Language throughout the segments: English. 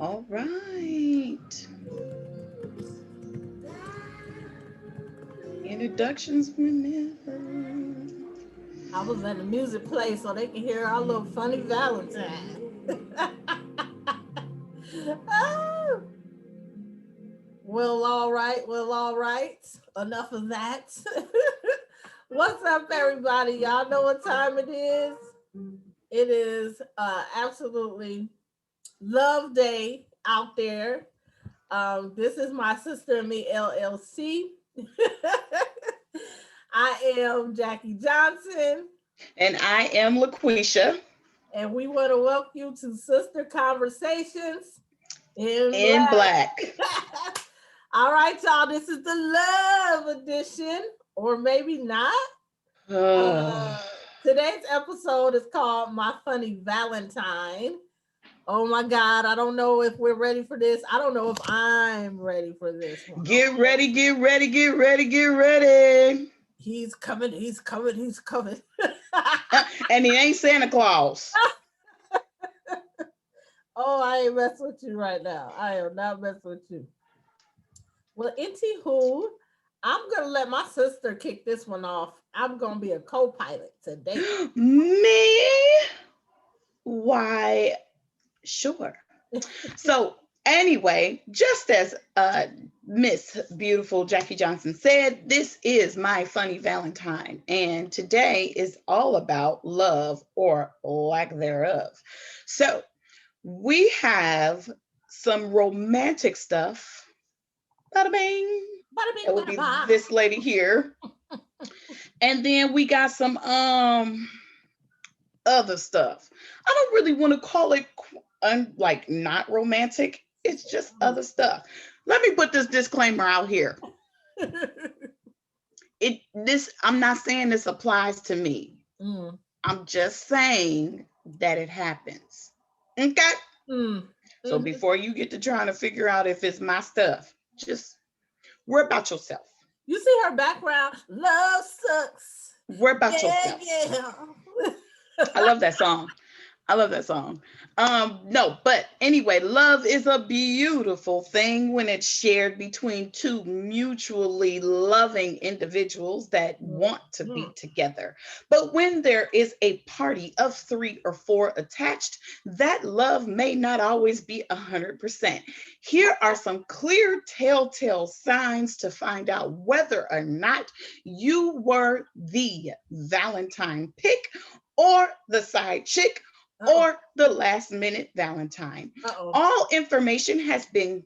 All right. Introductions whenever. I was letting the music play so they can hear our little funny Valentine. Oh, well, all right. Well, all right. Enough of that. What's up, everybody? Y'all know what time it is? It is absolutely love day out there. This is my sister and me LLC. I am Jackie Johnson, And I am LaQuisha and we want to welcome you to Sister Conversations in in Black. black. All right, y'all. This is the love edition, or maybe not. Uh, Today's episode is called My Funny Valentine. Oh my God, I don't know if we're ready for this. I don't know if I'm ready for this one. Get ready, get ready, get ready, get ready. He's coming, he's coming, he's coming. And he ain't Santa Claus. Oh, I ain't messing with you right now. I am not messing with you. Well, anywho, I'm gonna let my sister kick this one off. I'm gonna be a co-pilot today. Me? Why, sure. So, anyway, just as Miss Beautiful Jackie Johnson said, this is my funny Valentine, and today is all about love or lack thereof. So, we have some romantic stuff. Bada bing. Bada bing, That would bada be bang. this lady here. And then we got some other stuff. I don't really want to call it like not romantic. It's just other stuff. Let me put this disclaimer out here. I'm not saying this applies to me. Mm, I'm just saying that it happens. Okay? mm, So mhm. before you get to trying to figure out if it's my stuff, just worry about yourself. You see her background? Love sucks. Worry about Yeah, yourself. yeah. I love that song. I love that song. No, but anyway, love is a beautiful thing when it's shared between two mutually loving individuals that want to be Mhm. together. But when there is a party of three or four attached, that love may not always be 100%. Here are some clear telltale signs to find out whether or not you were the Valentine pick or the side chick Uh-oh. or the last minute Valentine. Uh-oh. All information has been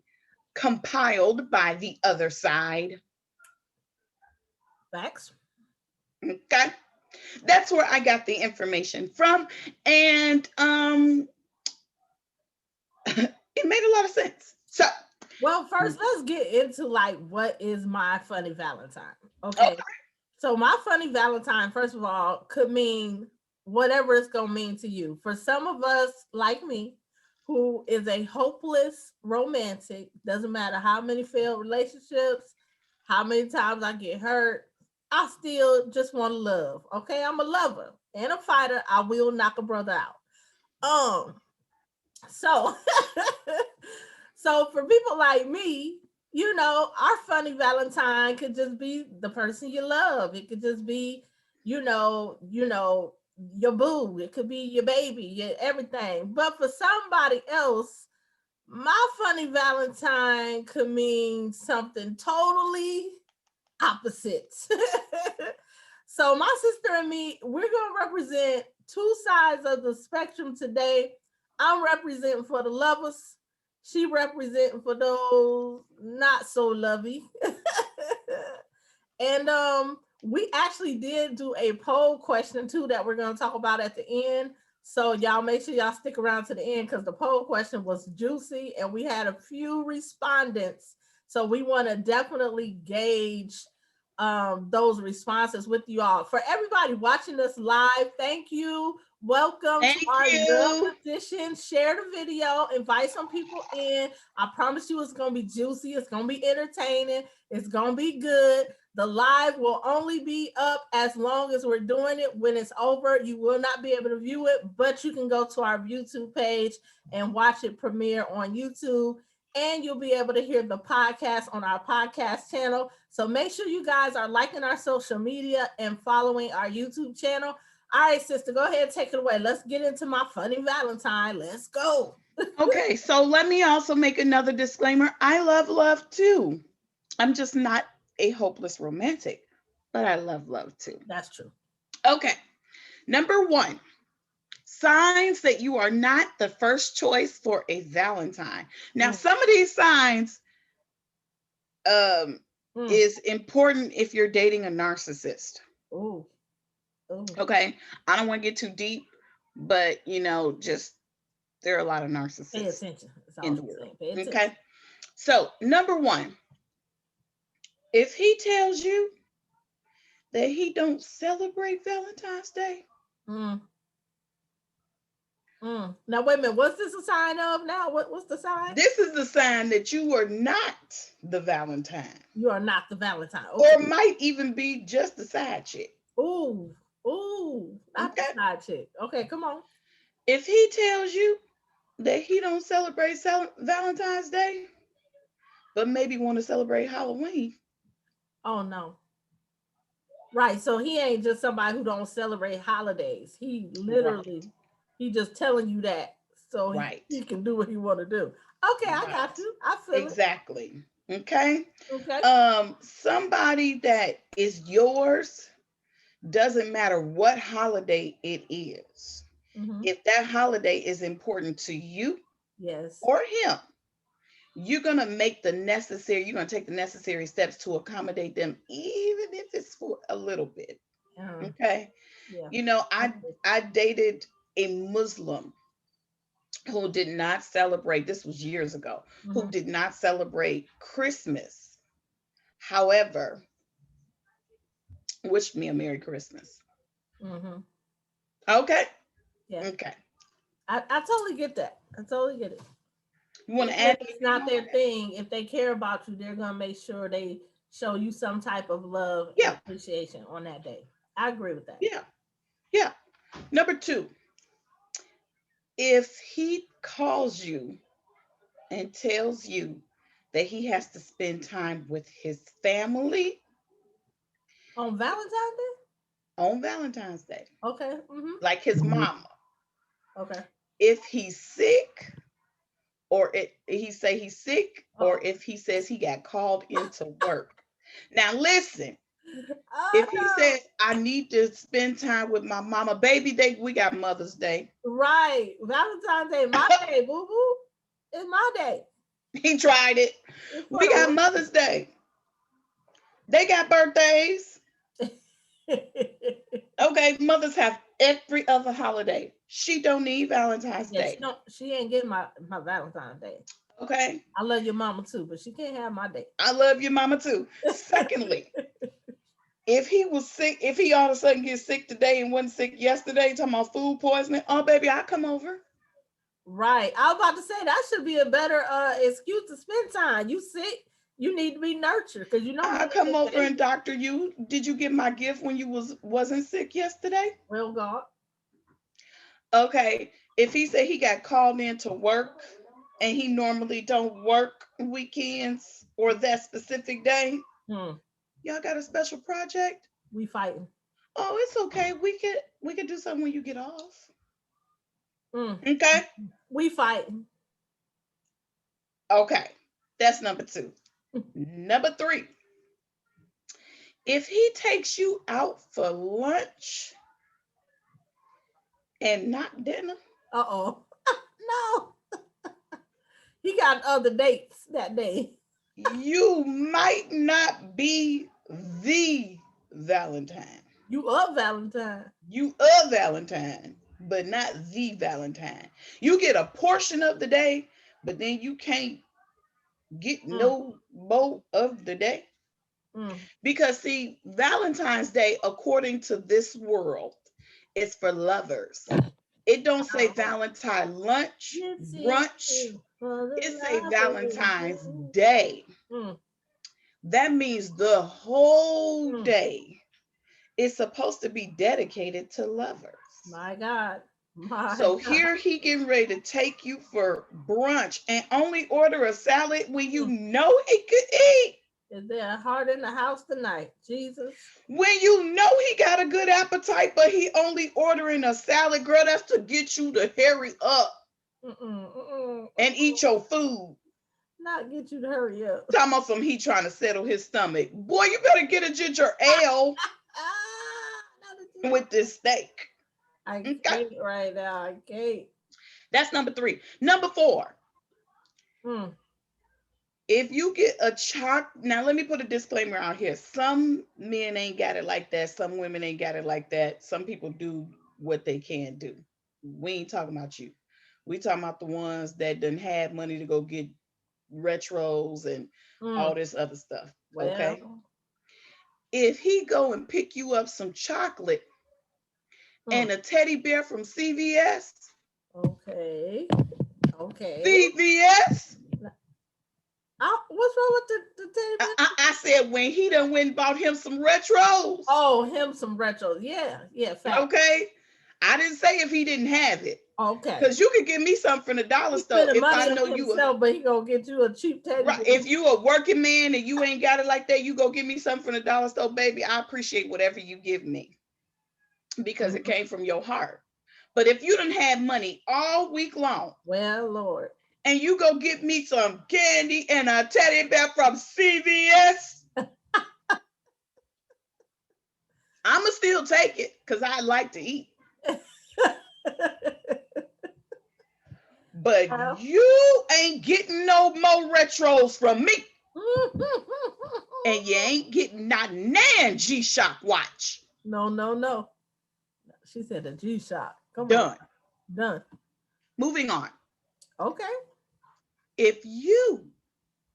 compiled by the other side. Facts. Okay. That's where I got the information from. And it made a lot of sense. So, Well, first, let's get into like what is my funny Valentine. oh, Okay. So my funny Valentine, first of all, could mean whatever it's gonna mean to you. For some of us, like me, who is a hopeless romantic, doesn't matter how many failed relationships, how many times I get hurt, I still just want to love. Okay, I'm a lover and a fighter. I will knock a brother out. Um, so so for people like me, our funny Valentine could just be the person you love. It could just be, your boo. It could be your baby, your everything. But for somebody else, my funny Valentine could mean something totally opposite. So my sister and me, we're gonna represent two sides of the spectrum today. I'm representing for the lovers. She representing for those not so lovey. And we actually did do a poll question too that we're gonna talk about at the end. So y'all make sure y'all stick around to the end because the poll question was juicy and we had a few respondents. So we want to definitely gauge those responses with you all. For everybody watching us live, thank you. Welcome to thank our love you. edition. Share the video, invite some people in. I promise you it's gonna be juicy, it's gonna be entertaining, it's gonna be good. The live will only be up as long as we're doing it. When it's over, you will not be able to view it, but you can go to our YouTube page and watch it premiere on YouTube. And you'll be able to hear the podcast on our podcast channel. So make sure you guys are liking our social media and following our YouTube channel. All right, sister, go ahead and take it away. Let's get into my funny Valentine. Let's go. Okay, so let me also make another disclaimer. I love love too. I'm just not a hopeless romantic, but I love love too. That's true. Okay, number one, signs that you are not the first choice for a Valentine. Now, some of these signs is important if you're dating a narcissist. Ooh. Okay, I don't want to get too deep, but just there are a lot of narcissists. Pay attention. In the world. Okay, so number one, if he tells you that he don't celebrate Valentine's Day. Now wait a minute. What's this a sign of now? What's the sign? This is the sign that you are not the Valentine. You are not the Valentine. Okay. Or might even be just the side chick. Ooh, not the side chick. Okay, come on. If he tells you that he don't celebrate Valentine's Day, but maybe want to celebrate Halloween. Oh no. Right, so he ain't just somebody who don't celebrate holidays. He literally, he just telling you that so he can do what he want to do. Okay, I got you. I feel exactly. Okay. Okay. Somebody that is yours, doesn't matter what holiday it is. If that holiday is important to you, yes, or him, you're going to take the necessary steps to accommodate them, even if it's for a little bit. Okay. Yeah. I dated a Muslim who did not celebrate, this was years ago, who did not celebrate Christmas. However, wished me a Merry Christmas. Okay. Yeah. Okay. I totally get that. I totally get it. You want to add? It's not their thing. If they care about you, they're gonna make sure they show you some type of love and appreciation on that day. I agree with that. Yeah. Yeah. Number two, if he calls you and tells you that he has to spend time with his family on Valentine's Day. On Valentine's Day. Okay. Like his mama. Okay. If he's sick, or he's sick, or if he says he got called into work. Now listen, if he says I need to spend time with my mama, baby, we got Mother's Day. Right. Valentine's Day, my day, boo boo. It's my day. He tried it. We got Mother's Day. They got birthdays. Okay, mothers have every other holiday. She don't need Valentine's Day. She ain't getting my Valentine's Day. Okay. I love your mama too, but she can't have my day. I love your mama too. Secondly, if he was sick, if he all of a sudden gets sick today and wasn't sick yesterday, talking about food poisoning, oh baby, I'll come over. Right. I was about to say that should be a better excuse to spend time. You sick, you need to be nurtured because I'll come over and doctor you. Did you get my gift when you wasn't sick yesterday? Well, God. Okay. If he said he got called in to work and he normally don't work weekends or that specific day, y'all got a special project? We fighting. Oh, it's okay. We could do something when you get off. Okay. We fighting. Okay. That's number two. Number three. If he takes you out for lunch and not dinner. No. He got other dates that day. You might not be the Valentine. You a Valentine. You a Valentine, but not the Valentine. You get a portion of the day, but then you can't get no more of the day. Because see, Valentine's Day, according to this world, is for lovers. It don't say Valentine lunch, brunch. It's a Valentine's Day. That means the whole Mm. day is supposed to be dedicated to lovers. My God. My So God. here he getting ready to take you for brunch and only order a salad when you Mm. know he could eat. Is there a heart in the house tonight? Jesus. When you know he got a good appetite, but he only ordering a salad, girl, that's to get you to hurry up Mm-mm, mm-mm, and eat your food. not get you to hurry up. Talking about some he trying to settle his stomach. Boy, you better get a ginger ale Not a ginger. with this steak. I Okay. can't right now. I can't. That's number 3. Number 4. Mm. If you get a now let me put a disclaimer out here. Some men ain't got it like that. Some women ain't got it like that. Some people do what they can do. We ain't talking about you. We talking about the ones that done have money to go get retros and all Mm. this other stuff. Okay. Well. If he go and pick you up some chocolate Mm. and a teddy bear from CVS, Okay. Okay. CVS, What's wrong with the teddy bear? I said when he done went and bought him some retros. Oh, him some retros. Yeah. Yeah. Fact. Okay. I didn't say if he didn't have it. Okay. Because you could give me something from the dollar He's store spending if I money know on you himself, but he gonna get you a cheap teddy right. bear. If you a working man and you ain't got it like that, you go give me something from the dollar store, baby. I appreciate whatever you give me because it came from your heart. But if you done had money all week long, Well, Lord. and you go get me some candy and a teddy bear from CVS, I'ma still take it because I like to eat. But you ain't getting no more retros from me. And you ain't getting not nan G-Shock watch. No, no, no. She said a G-Shock. Come Done. on. Done. Moving on. Okay. If you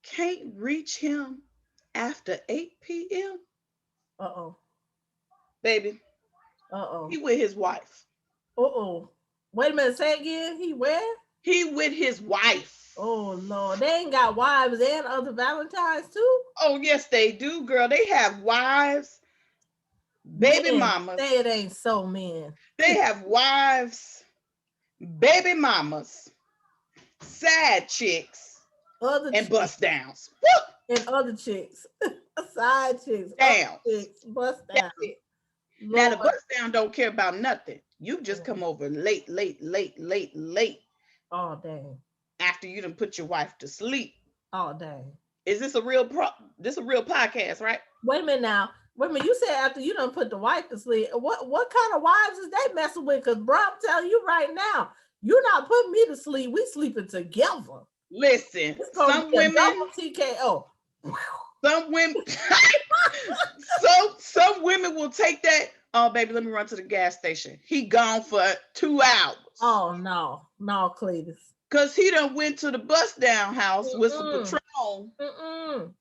can't reach him after 8 p.m., Uh-oh. baby, Uh-oh. he with his wife. Uh-oh. Wait a minute. Say it again. He where? He with his wife. Oh, Lord. They ain't got wives and other Valentines, too? Oh, yes, they do, girl. They have wives, baby Men, mamas. say it ain't so, men. They have wives, baby mamas, side chicks, Other and chicks. bust downs. Woo! And other chicks. Side chicks. Down. Other chicks. Bust down. Now, the bust down don't care about nothing. You just come over late. Oh, dang. After you done put your wife to sleep. Oh, dang. Is this a real this a real podcast, right? Wait a minute now. Wait a minute. You said after you done put the wife to sleep. What kind of wives is they messing with? Because bro, I'm telling you right now, you're not putting me to sleep. We sleeping together. Listen, some women TKO. Some women some women will take that. Oh, baby, let me run to the gas station. He gone for 2 hours. Oh no, Cletus. Cause he done went to the bust down house with some Patron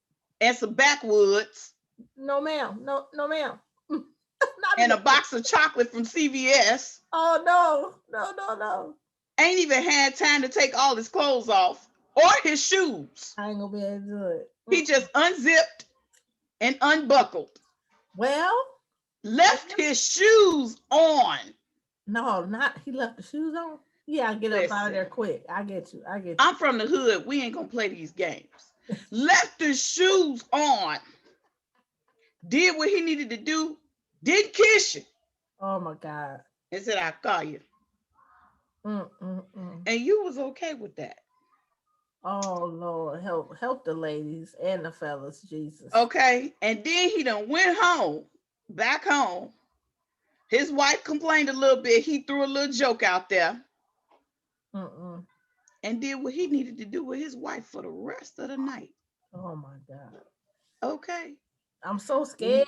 and some backwoods. No, ma'am. No, ma'am. And a box of chocolate from CVS. Oh no. Ain't even had time to take all his clothes off or his shoes. I ain't gonna be able to do it. He just unzipped and unbuckled. Well, left his shoes on. No, not he left the shoes on. Yeah, get up out of there quick. I get you. I'm from the hood. We ain't gonna play these games. Left the shoes on. Did what he needed to do. Didn't kiss you. Oh my God. And said, I'll call you. And you was okay with that. Oh Lord, help the ladies and the fellas, Jesus. Okay. And then he done went home, back home. His wife complained a little bit. He threw a little joke out there. And did what he needed to do with his wife for the rest of the night. Oh my God. Okay. I'm so scared.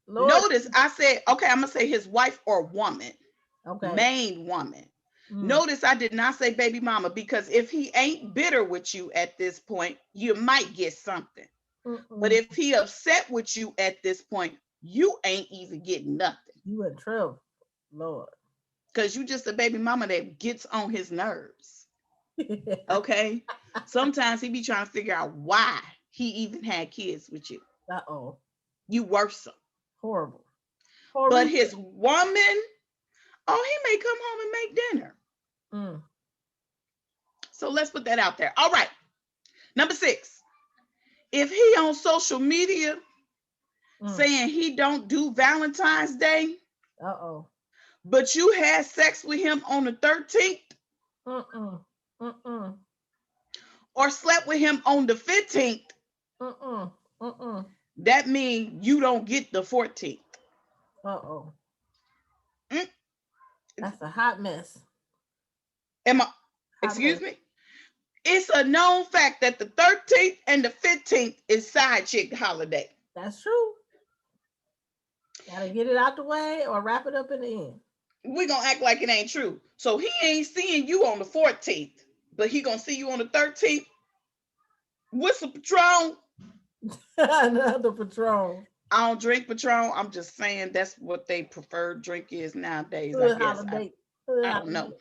Lord. Notice I said, okay, I'm going to say his wife or woman. Okay. Main woman. Notice I did not say baby mama, because if he ain't bitter with you at this point, you might get something. But if he upset with you at this point, you ain't even getting nothing. You in trouble, Lord. Because you just a baby mama that gets on his nerves. Okay? Sometimes he be trying to figure out why he even had kids with you. Uh-oh. You worse him. Horrible. But Horrible. his woman, oh, he may come home and make dinner. Mm. So let's put that out there. All right. Number 6. If he on social media saying he don't do Valentine's Day, Uh-oh. but you had sex with him on the 13th, Mm-mm. Mm-mm. or slept with him on the 15th, Mm-mm. Mm-mm. that means you don't get the 14th. Uh-oh. Mm. That's a hot mess. Am I, Hot excuse mess. me? It's a known fact that the 13th and the 15th is side chick holiday. That's true. Gotta get it out the way or wrap it up in the end. We're going to act like it ain't true. So he ain't seeing you on the 14th, but he going to see you on the 13th. Whistle Patron. Another Patron. I don't drink Patron. I'm just saying that's what they preferred drink is nowadays, Good I guess. holiday. I don't know.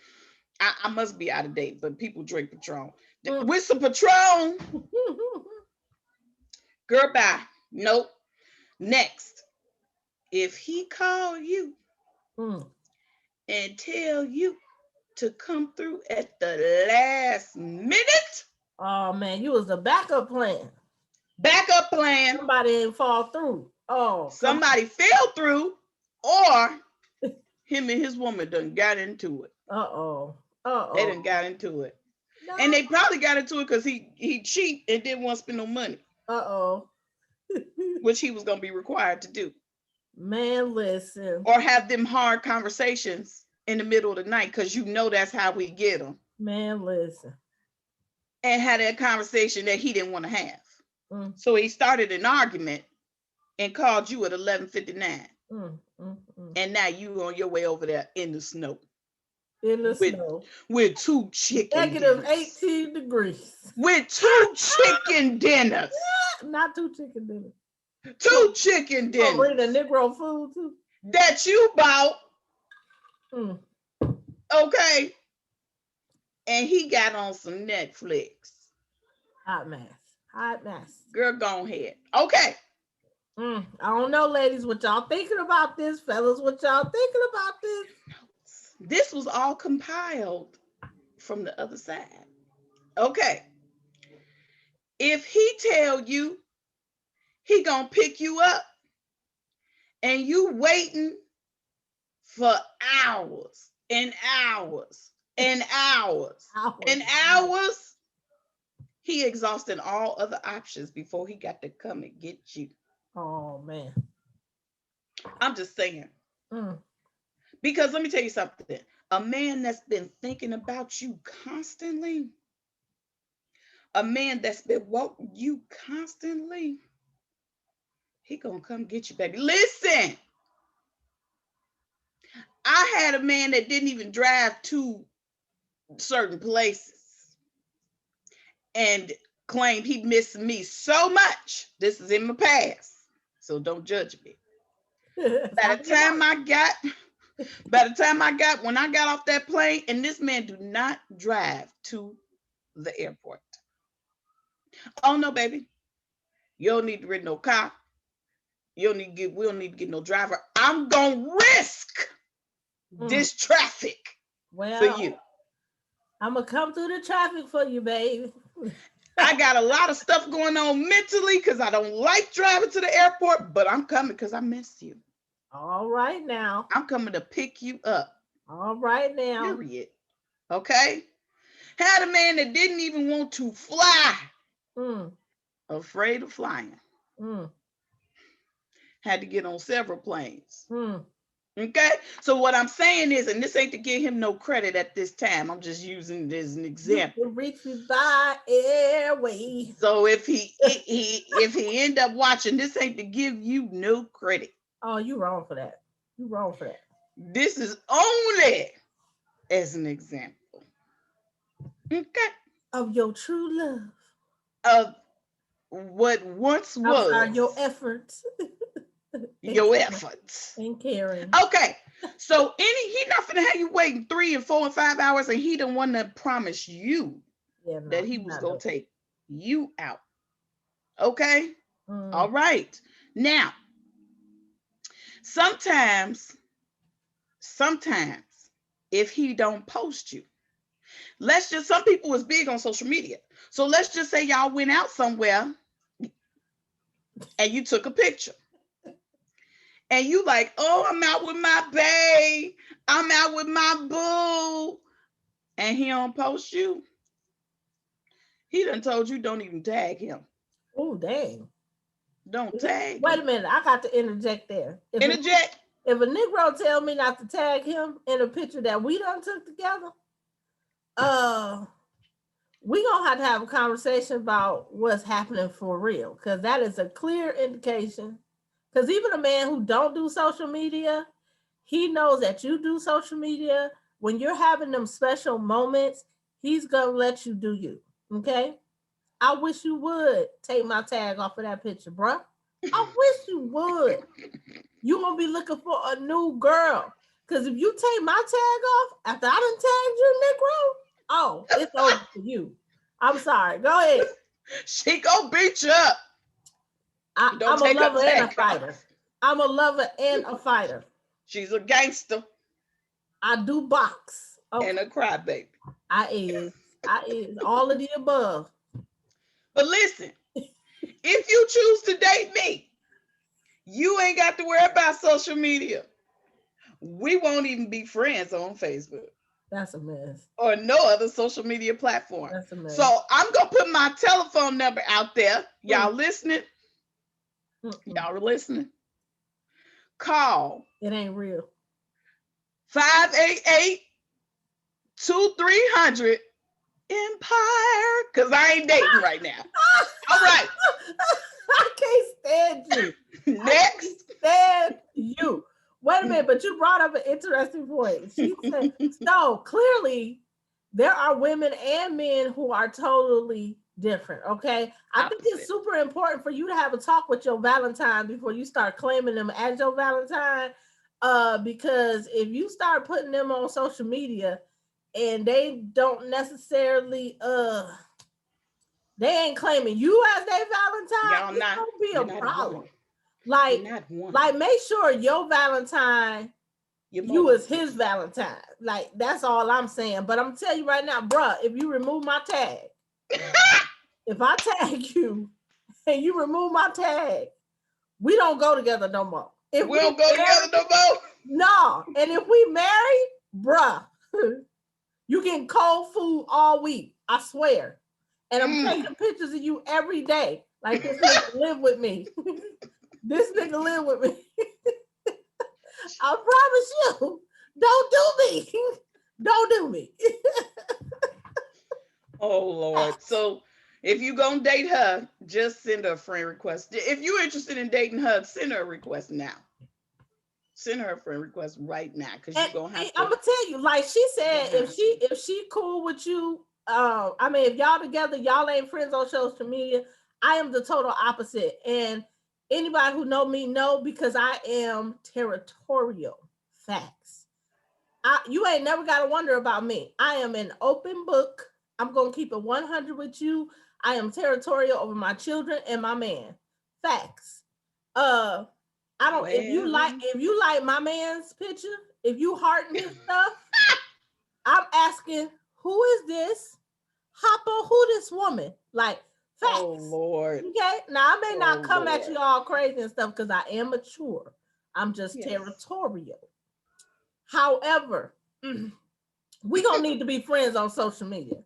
I must be out of date, but people drink Patron. Mm. With some Patron, girl, bye. Nope. Next, if he call you and tell you to come through at the last minute, oh man, you was the backup plan. backup plan. Somebody didn't fall through. Oh, somebody fell through, or him and his woman done got into it. Uh-oh. Uh-oh. They done got into it. No. And they probably got into it because he cheap and didn't want to spend no money. Uh-oh. Which he was going to be required to do. Man, listen. Or have them hard conversations in the middle of the night, because you know that's how we get them. Man, listen. And had that conversation that he didn't want to have. So he started an argument and called you at 11:59. And now you on your way over there in the snow. In the snow. With 2 chicken dinners. 18 degrees. With 2 chicken dinners. Not 2 chicken dinners. 2 chicken dinners. Bring the Negro food too. That you bought. Okay. And he got on some Netflix. Hot mess. Hot mess. Girl, go ahead. Okay. I don't know, ladies, what y'all thinking about this? Fellas, what y'all thinking about this? This was all compiled from the other side. Okay. If he tell you he gonna pick you up and you waiting for hours and hours and hours and hours, he exhausted all other options before he got to come and get you. Oh, man. I'm just saying. Because let me tell you something. A man that's been thinking about you constantly, a man that's been wanting you constantly, he gonna come get you, baby. Listen, I had a man that didn't even drive to certain places and claimed he missed me so much. This is in my past, so don't judge me. By the time I got, when I got off that plane, and this man do not drive to the airport. Oh no, baby. You don't need to rent no car. We don't need to get no driver. I'm gonna risk this traffic for you. I'm gonna come through the traffic for you, baby. I got a lot of stuff going on mentally because I don't like driving to the airport, but I'm coming because I miss you. All right now. I'm coming to pick you up. All right now. Period. Okay? Had a man that didn't even want to fly. Afraid of flying. Had to get on several planes. Okay? So what I'm saying is, and this ain't to give him no credit at this time, I'm just using it as an example. You can reach me by airway. So if he end up watching, this ain't to give you no credit. Oh, you wrong for that. You wrong for that. This is only as an example. Okay. Of your true love. Of what once was. Sorry, your efforts. Your efforts. And caring. Okay. So he not finna have you waiting 3 and 4 and 5 hours, and he the one that promised you that he was gonna take you out. Okay. All right. Now, sometimes, sometimes, if he don't post you, let's just, some people was big on social media. So let's just say y'all went out somewhere and you took a picture. And you like, oh, I'm out with my bae. I'm out with my boo. And he don't post you. He done told you don't even tag him. Oh, dang. Don't tag Wait a him. minute. I got to interject there. Interject. If a Negro tell me not to tag him in a picture that we done took together, uh, we gonna have a conversation about what's happening for real, because that is a clear indication. Because even a man who don't do social media, he knows that you do social media. When you're having them special moments, he's gonna let you do you. Okay. I wish you would take my tag off of that picture, bruh. I wish you would. You gonna be looking for a new girl. Cause if you take my tag off after I done tagged you, Negro, oh, it's over for you. I'm sorry. Go ahead. She gonna beat you up. Don't I'm a take her lover and a tag fighter. off. I'm a lover and a fighter. She's a gangster I do box. and Okay. a crybaby. I is all of the above. But listen, if you choose to date me, you ain't got to worry about social media. We won't even be friends on Facebook That's a mess. or no other social media platform. That's a mess. So I'm gonna put my telephone number out there. Y'all listening? Y'all are listening? Call It ain't real. 588-2300 Empire. Cause I ain't dating right now. All right. I can't stand you. Next. Stand you. Wait a minute, but you brought up an interesting point. She said, so clearly there are women and men who are totally different. Okay. I think it's super important for you to have a talk with your Valentine before you start claiming them as your Valentine. Because if you start putting them on social media and they don't necessarily they ain't claiming you as their Valentine, it's gonna be a problem. Like make sure your Valentine, you is his Valentine. Like, that's all I'm saying. But I'm telling you right now, bruh, if you remove my tag, if I tag you and you remove my tag, we don't go together no more. If we don't go together no more? No. And if we marry, bruh, you getting cold food all week. I swear. And I'm taking pictures of you every day. Like, this nigga live with me. This nigga live with me. I promise you, don't do me. Don't do me. Oh, Lord. So if you gonna date her, just send her a friend request. If you're interested in dating her, send her a request now. Send her a friend request right now, because you're gonna have to. I'm gonna tell you, like she said, if she cool with you, I mean, if y'all together, y'all ain't friends on social media. I am the total opposite. And anybody who know me know, because I am territorial. Facts. You ain't never got to wonder about me. I am an open book. I'm going to keep it 100 with you. I am territorial over my children and my man. Facts. I don't, if you like my man's picture, if you hearting his stuff, I'm asking, who is this? Hopper, who this woman? Like, facts. Oh, Lord. Okay. Now, I may not come at you all crazy and stuff because I am mature. I'm just territorial. However, we gonna need to be friends on social media,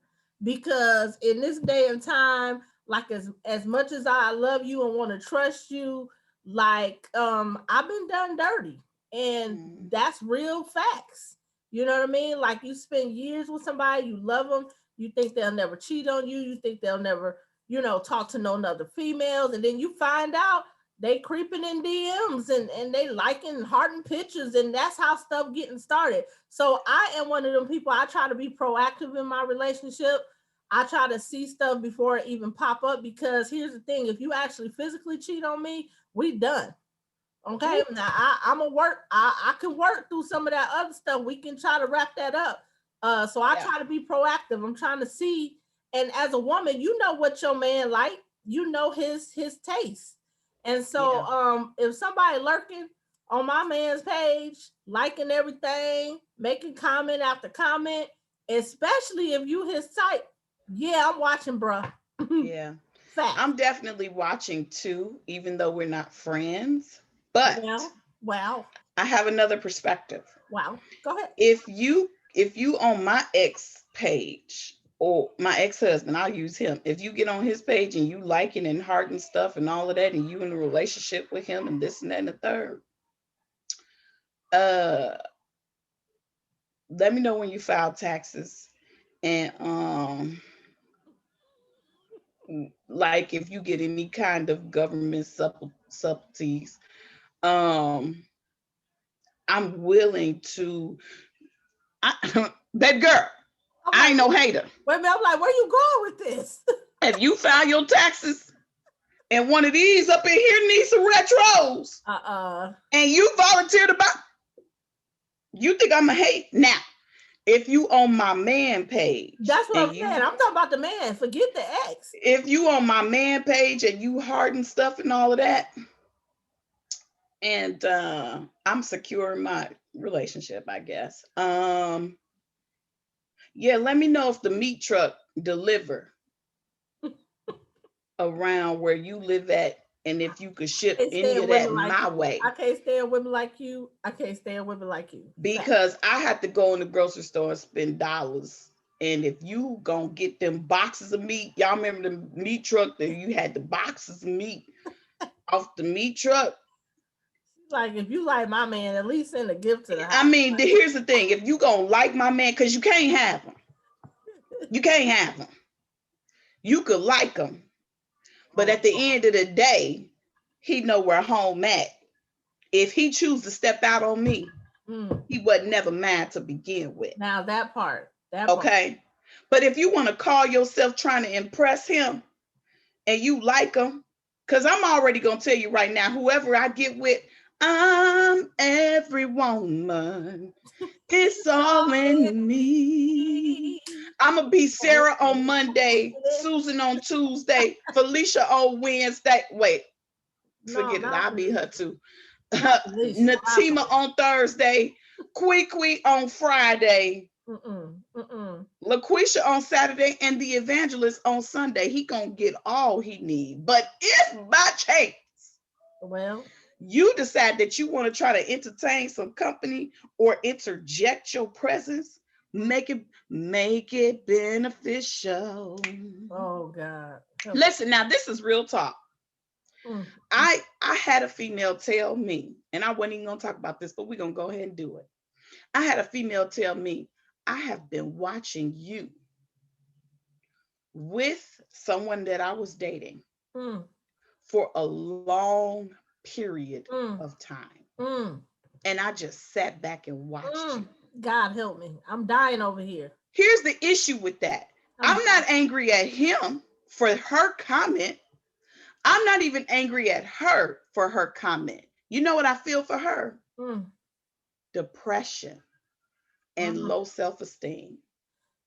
because in this day and time, like as much as I love you and want to trust you, like I've been done dirty, and that's real facts. You know what I mean? Like, you spend years with somebody, you love them, you think they'll never cheat on you, you think they'll never, talk to no other females, and then you find out they creeping in DMs and they liking hearting pictures, and that's how stuff getting started. So I am one of them people. I try to be proactive in my relationship. I try to see stuff before it even pop up, because here's the thing: if you actually physically cheat on me, we done. Okay, now I'm gonna work. I can work through some of that other stuff. We can try to wrap that up. So I try to be proactive. I'm trying to see, and as a woman, you know what your man like. You know his taste. And so, Yeah. if somebody lurking on my man's page, liking everything, making comment after comment, especially if you his type, yeah, I'm watching, bruh. Yeah. Fact. I'm definitely watching too, even though we're not friends. But Well, wow, I have another perspective. wow. Go ahead. If you on my ex page or my ex-husband, I'll use him. If you get on his page and you liking and hearting stuff and all of that, and you in a relationship with him and this and that and the third, uh let me know when you file taxes. And like if you get any kind of government subsidies, um I'm willing to that girl, I'm I like, ain't no hater. wait a minute. I'm like, where you going with this? If you file your taxes and one of these up in here needs some retros Uh-uh. and you volunteered about, you think I'm a hate? Now, if you on my man page That's what and I'm saying. you I'm talking about the man. Forget the ex. if you on my man page and you harden stuff and all of that, and I'm secure in my relationship, I guess. Yeah, let me know if the meat truck deliver around where you live at, and if you could I ship can't any stand of that women like my you. I way. can't stand women like you. I can't stand women like you. Fact. Because I had to go in the grocery store and spend dollars. And if you gonna get them boxes of meat, y'all remember the meat truck that you had the boxes of meat off the meat truck? Like, if you like my man, at least send a gift to the I house. mean, here's the thing: if you gonna like my man, because you can't have him, you can't have him. You could like him, but Oh, at the end of the day, he know where home at. If he choose to step out on me, mm. he wasn't never mad to begin with. Now that part, that part. Okay. But if you want to call yourself trying to impress him and you like him, because I'm already going to tell you right now, whoever I get with, I'm every woman. It's all in me. I'm going to be Sarah on Monday, Susan on Tuesday, Felicia on Wednesday. Wait, No, forget it. not I'll be her Felicia. too. Not Felicia. Not Natima Felicia. on Thursday, Kwee on Friday, Mm-mm. Mm-mm. LaQuisha on Saturday, and the evangelist on Sunday. He gonna get all he need. But if by chance Well, you decide that you want to try to entertain some company or interject your presence, make it beneficial. oh God. Help us. Listen, now this is real talk. Mm, mm. I had a female tell me, and I wasn't even gonna talk about this, but we're gonna go ahead and do it. I had a female tell me, I have been watching you with someone that I was dating Mm, for a long period mm, of time. mm, And I just sat back and watched mm. you. God help me. I'm dying over here. Here's the issue with that: I'm I'm not angry at him for her comment. I'm not even angry at her for her comment. You know what I feel for her? mm, Depression and mm. low self esteem.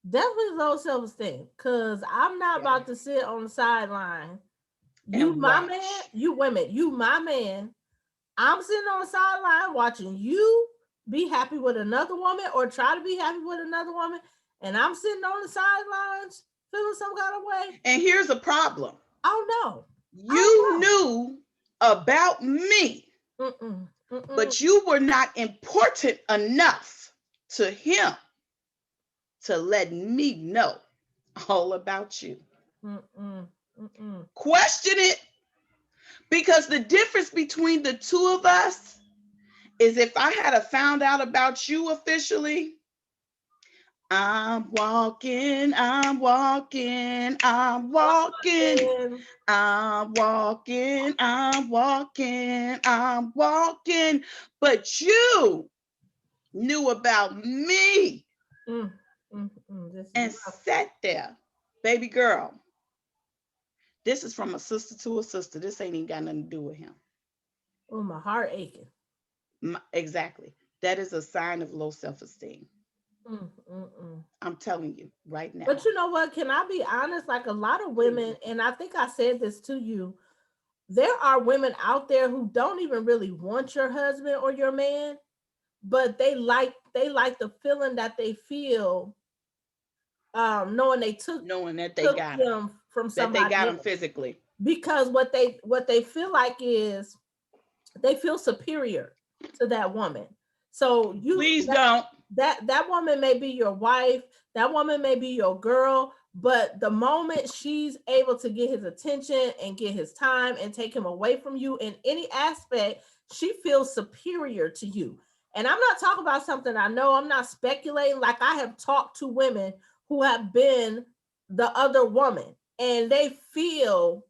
Definitely low self-esteem. Cause I'm not Yeah. about to sit on the sideline. You And my man, watch. you women, you my man. I'm sitting on the sideline watching you be happy with another woman or try to be happy with another woman. And I'm sitting on the sidelines feeling some kind of way. And here's a problem: I don't know. I you don't knew about me, know. Mm-mm. Mm-mm. but you were not important enough to him to let me know all about you. Mm-mm. Mm-mm. Question it, because the difference between the two of us is if I had a found out about you officially, I'm walking, I'm walking, I'm walking, And I'm walking, I'm walking, I'm walking. But you knew about me mm, this is and rough. sat there. Baby girl, this is from a sister to a sister. This ain't even got nothing to do with him. Oh, my heart aching. Exactly. That is a sign of low self esteem. Mm, mm, mm. I'm telling you right But now. you know what? Can I be honest? Like a lot of Please. women, and I think I said this to you, there are women out there who don't even really want your husband or your man, but they like the feeling that they feel, knowing they took knowing that they took got him, them from that they got somebody him else. physically. Because what they feel like is they feel superior to that woman. So Please don't. that woman may be your wife, that woman may be your girl, but the moment she's able to get his attention and get his time and take him away from you in any aspect, she feels superior to you. And I'm not talking about something I know, I'm not speculating. Like, I have talked to women who have been the other woman, and they feel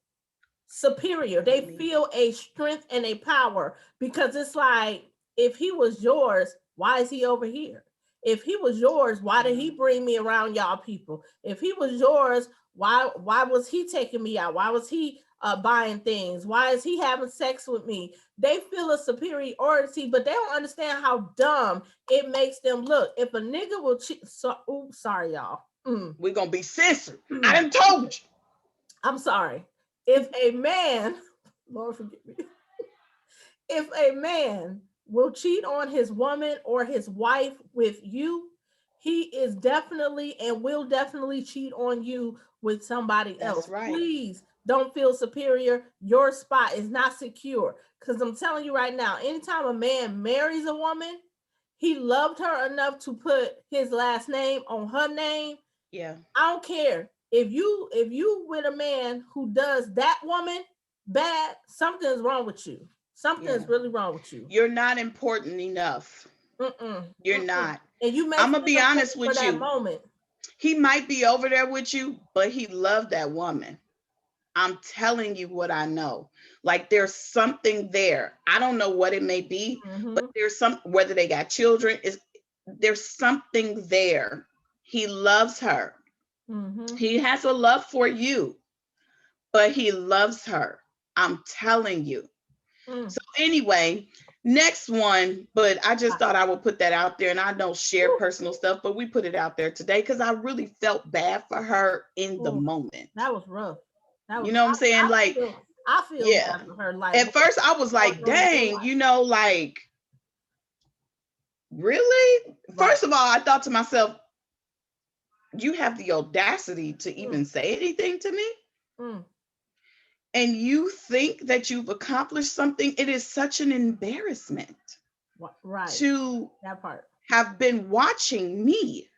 superior. They feel a strength and a power, because it's like, if he was yours, why is he over here? If he was yours, why did he bring me around y'all people? If he was yours, why was he taking me out? Why was he buying things? Why is he having sex with me? They feel a superiority, but they don't understand how dumb it makes them look. If a nigga will cheat, sorry y'all. We're gonna be censored. I done told you. I'm sorry. If a man, Lord forgive me, if a man will cheat on his woman or his wife with you, he is definitely and will definitely cheat on you with somebody else. That's right. Please don't feel superior. Your spot is not secure. Because I'm telling you right now, anytime a man marries a woman, he loved her enough to put his last name on her name. Yeah. I don't care. If you with a man who does that woman bad, something is wrong with you. Something is really wrong with you. You're not important enough. You're not. And you may I'm gonna be honest for with that you. moment. He might be over there with you, but he loved that woman. I'm telling you what I know. Like, there's something there. I don't know what it may be, but there's whether they got children, there's something there. He loves her. He has a love for you, but he loves her. I'm telling you. So anyway, next one, but I just thought I would put that out there, and I don't share personal stuff, but we put it out there today because I really felt bad for her in the moment. That was rough. You know what I'm saying? Like, I feel bad for her. Like, at first I was like, dang, like, really? First of all, I thought to myself, you have the audacity to even say anything to me? And you think that you've accomplished something? It is such an embarrassment to that part. have been watching me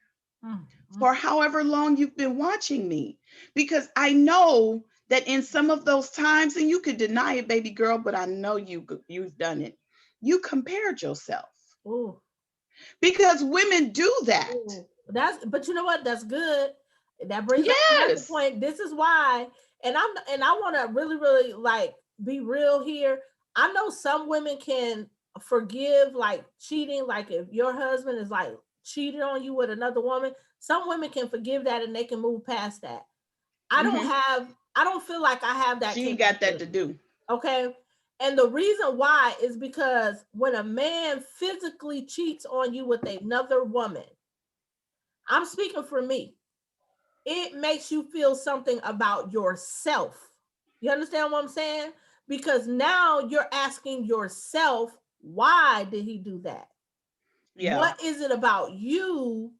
for however long you've been watching me. Because I know that in some of those times, and you could deny it, baby girl, but I know you've done it. You compared yourself. Because women do that. But you know what? That's good. That brings up another point. This is why, and I want to really, really like be real here. I know some women can forgive like cheating, like if your husband is like cheated on you with another woman, some women can forgive that and they can move past that. I don't feel like I have that. She ain't got that to do. Okay. And the reason why is because when a man physically cheats on you with another woman, I'm speaking for me, it makes you feel something about yourself. You understand what I'm saying? Because now you're asking yourself, why did he do that? Yeah. What is it about you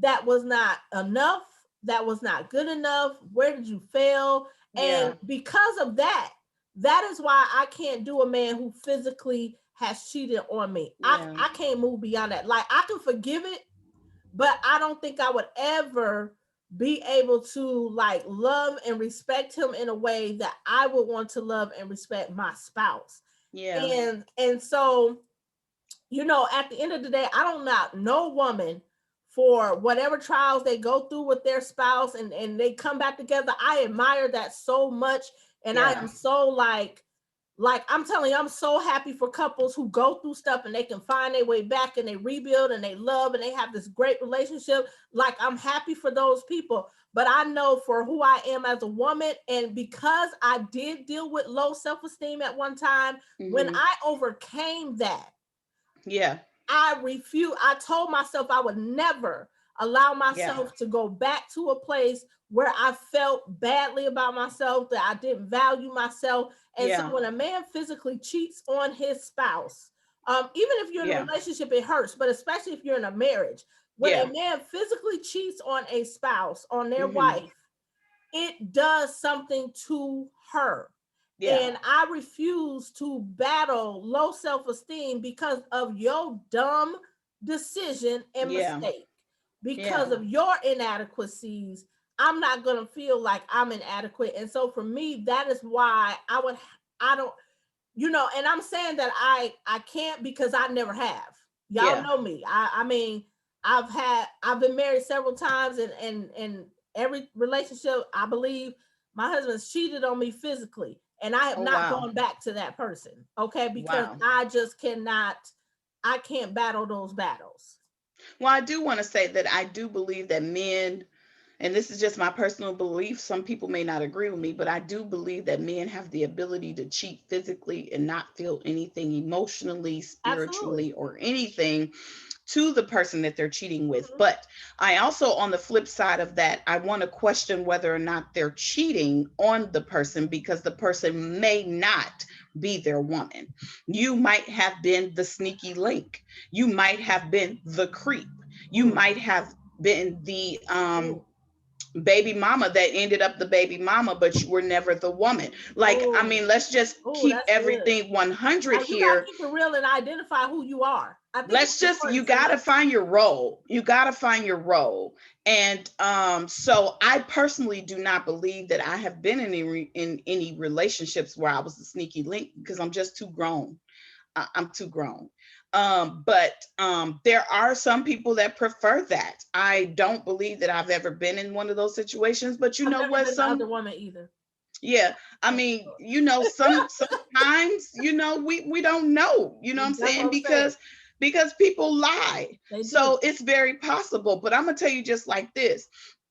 that was not enough? That was not good enough? Where did you fail? And because of that, that is why I can't do a man who physically has cheated on me. I can't move beyond that. Like, I can forgive it, but I don't think I would ever be able to like love and respect him in a way that I would want to love and respect my spouse. And so, you know, at the end of the day, I don't know no woman for whatever trials they go through with their spouse and they come back together. I admire that so much. And I am so like I'm telling you, I'm so happy for couples who go through stuff and they can find their way back and they rebuild and they love and they have this great relationship. Like, I'm happy for those people. But I know for who I am as a woman, and because I did deal with low self-esteem at one time, when I overcame that, I told myself I would never allow Yeah. myself to go back to a place where I felt badly about myself, that I didn't value myself. And so Yeah. when a man physically cheats on his spouse, even if you're in a Yeah. relationship, it hurts, but especially if you're in a marriage, when Yeah. a man physically cheats on a spouse, on their Hmm. wife, it does something to her. Yeah. And I refuse to battle low self esteem because of your dumb decision and Yeah. mistake. Yeah. Because of your inadequacies, I'm not going to feel like I'm inadequate. And so for me, that is why I don't, and I'm saying that I can't because I never have. Y'all Yeah. know me. I mean, I've been married several times, and every relationship, I believe my husband's cheated on me physically, and I have Oh, not wow. gone back to that person. Okay, because Wow. I just cannot. I can't battle those battles. Well, I do want to say that I do believe that men, and this is just my personal belief, some people may not agree with me, but I do believe that men have the ability to cheat physically and not feel anything emotionally, Absolutely. spiritually, or anything to the person that they're cheating with. Mhm. But I also, on the flip side of that, I want to question whether or not they're cheating on the person because the person may not be their woman. You might have been the sneaky link. You might have been the creep. You Ooh, might have been the ooh, baby mama that ended up the baby mama, but you were never the woman. Like, I ooh, mean, let's just ooh. keep That's good. everything 100 Now you gotta here. keep it real and identify who you are. I think it's Let's just, you important to got to know. find your role. You got to find your role. And so I personally do not believe that I have been in any relationships where I was the sneaky link because I'm just too grown. I'm too grown. But there are some people that prefer that. I don't believe that I've ever been in one of those situations, but you I've know never what? been the other woman either. Yeah, I mean, sometimes, we don't know, what I'm That's what saying? I'm saying. Because people lie. They do. So it's very possible. But I'm gonna tell you just like this.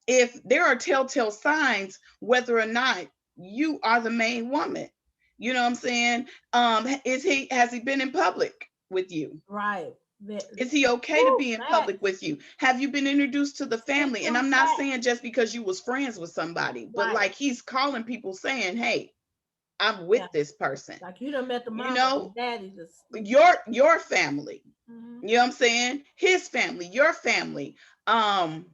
If there are telltale signs whether or not you are the main woman, you know what I'm saying? Has he been in public with you? Right. Is he okay to Woo, be in public facts. with you? Have you been introduced to the Speak family? And them I'm not facts. saying just because you was friends with somebody, but Right. like he's calling people saying, "Hey, I'm Yeah. with this person." Like you done met the You mama and know, daddy just. your family. Mhm. You know what I'm saying? His family, your family. Um,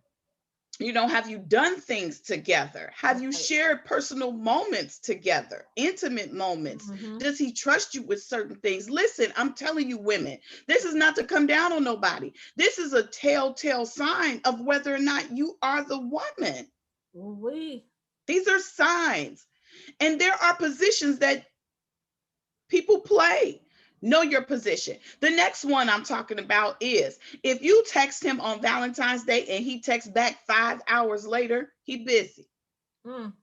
have you done things together? Have you Right. shared personal moments together, intimate moments? Mhm. Does he trust you with certain things? Listen, I'm telling you, women, this is not to come down on nobody. This is a telltale sign of whether or not you are the woman. We. These are signs. And there are positions that people play. Know your position. The next one I'm talking about is if you text him on Valentine's Day and he texts back 5 hours later, he busy. Mm.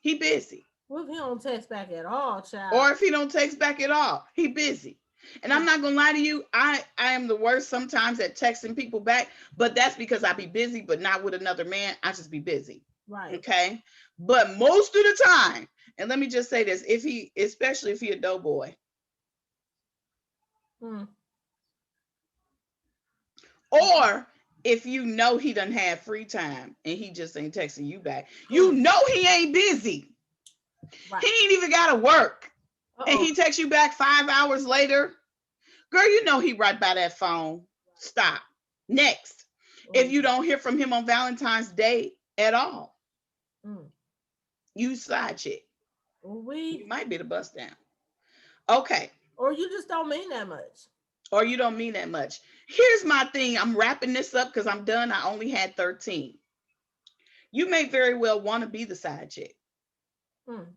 He busy. What if he don't text back at all, child? Or if he don't text back at all, he busy. And I'm Mm. not gonna lie to you, I am the worst sometimes at texting people back, but that's because I be busy, but not with another man. I just be busy. Right. Okay. But most of the time, and let me just say this, especially if he a doughboy, Mm. or if you know he done had free time and he just ain't texting you back, you Mm. know he ain't busy. He Right. ain't even gotta work. Uh And oh. he texts you back 5 hours later. Girl, you know he right by that phone. Stop. Next. If Mm. you don't hear from him on Valentine's Day at all, Mm. you side chick. You We. might be the bust down. Okay. Or you just don't mean that much. Or you don't mean that much. Here's my thing. I'm wrapping this up because I'm done. I only had 13. You may very well want to be the side chick. Mm.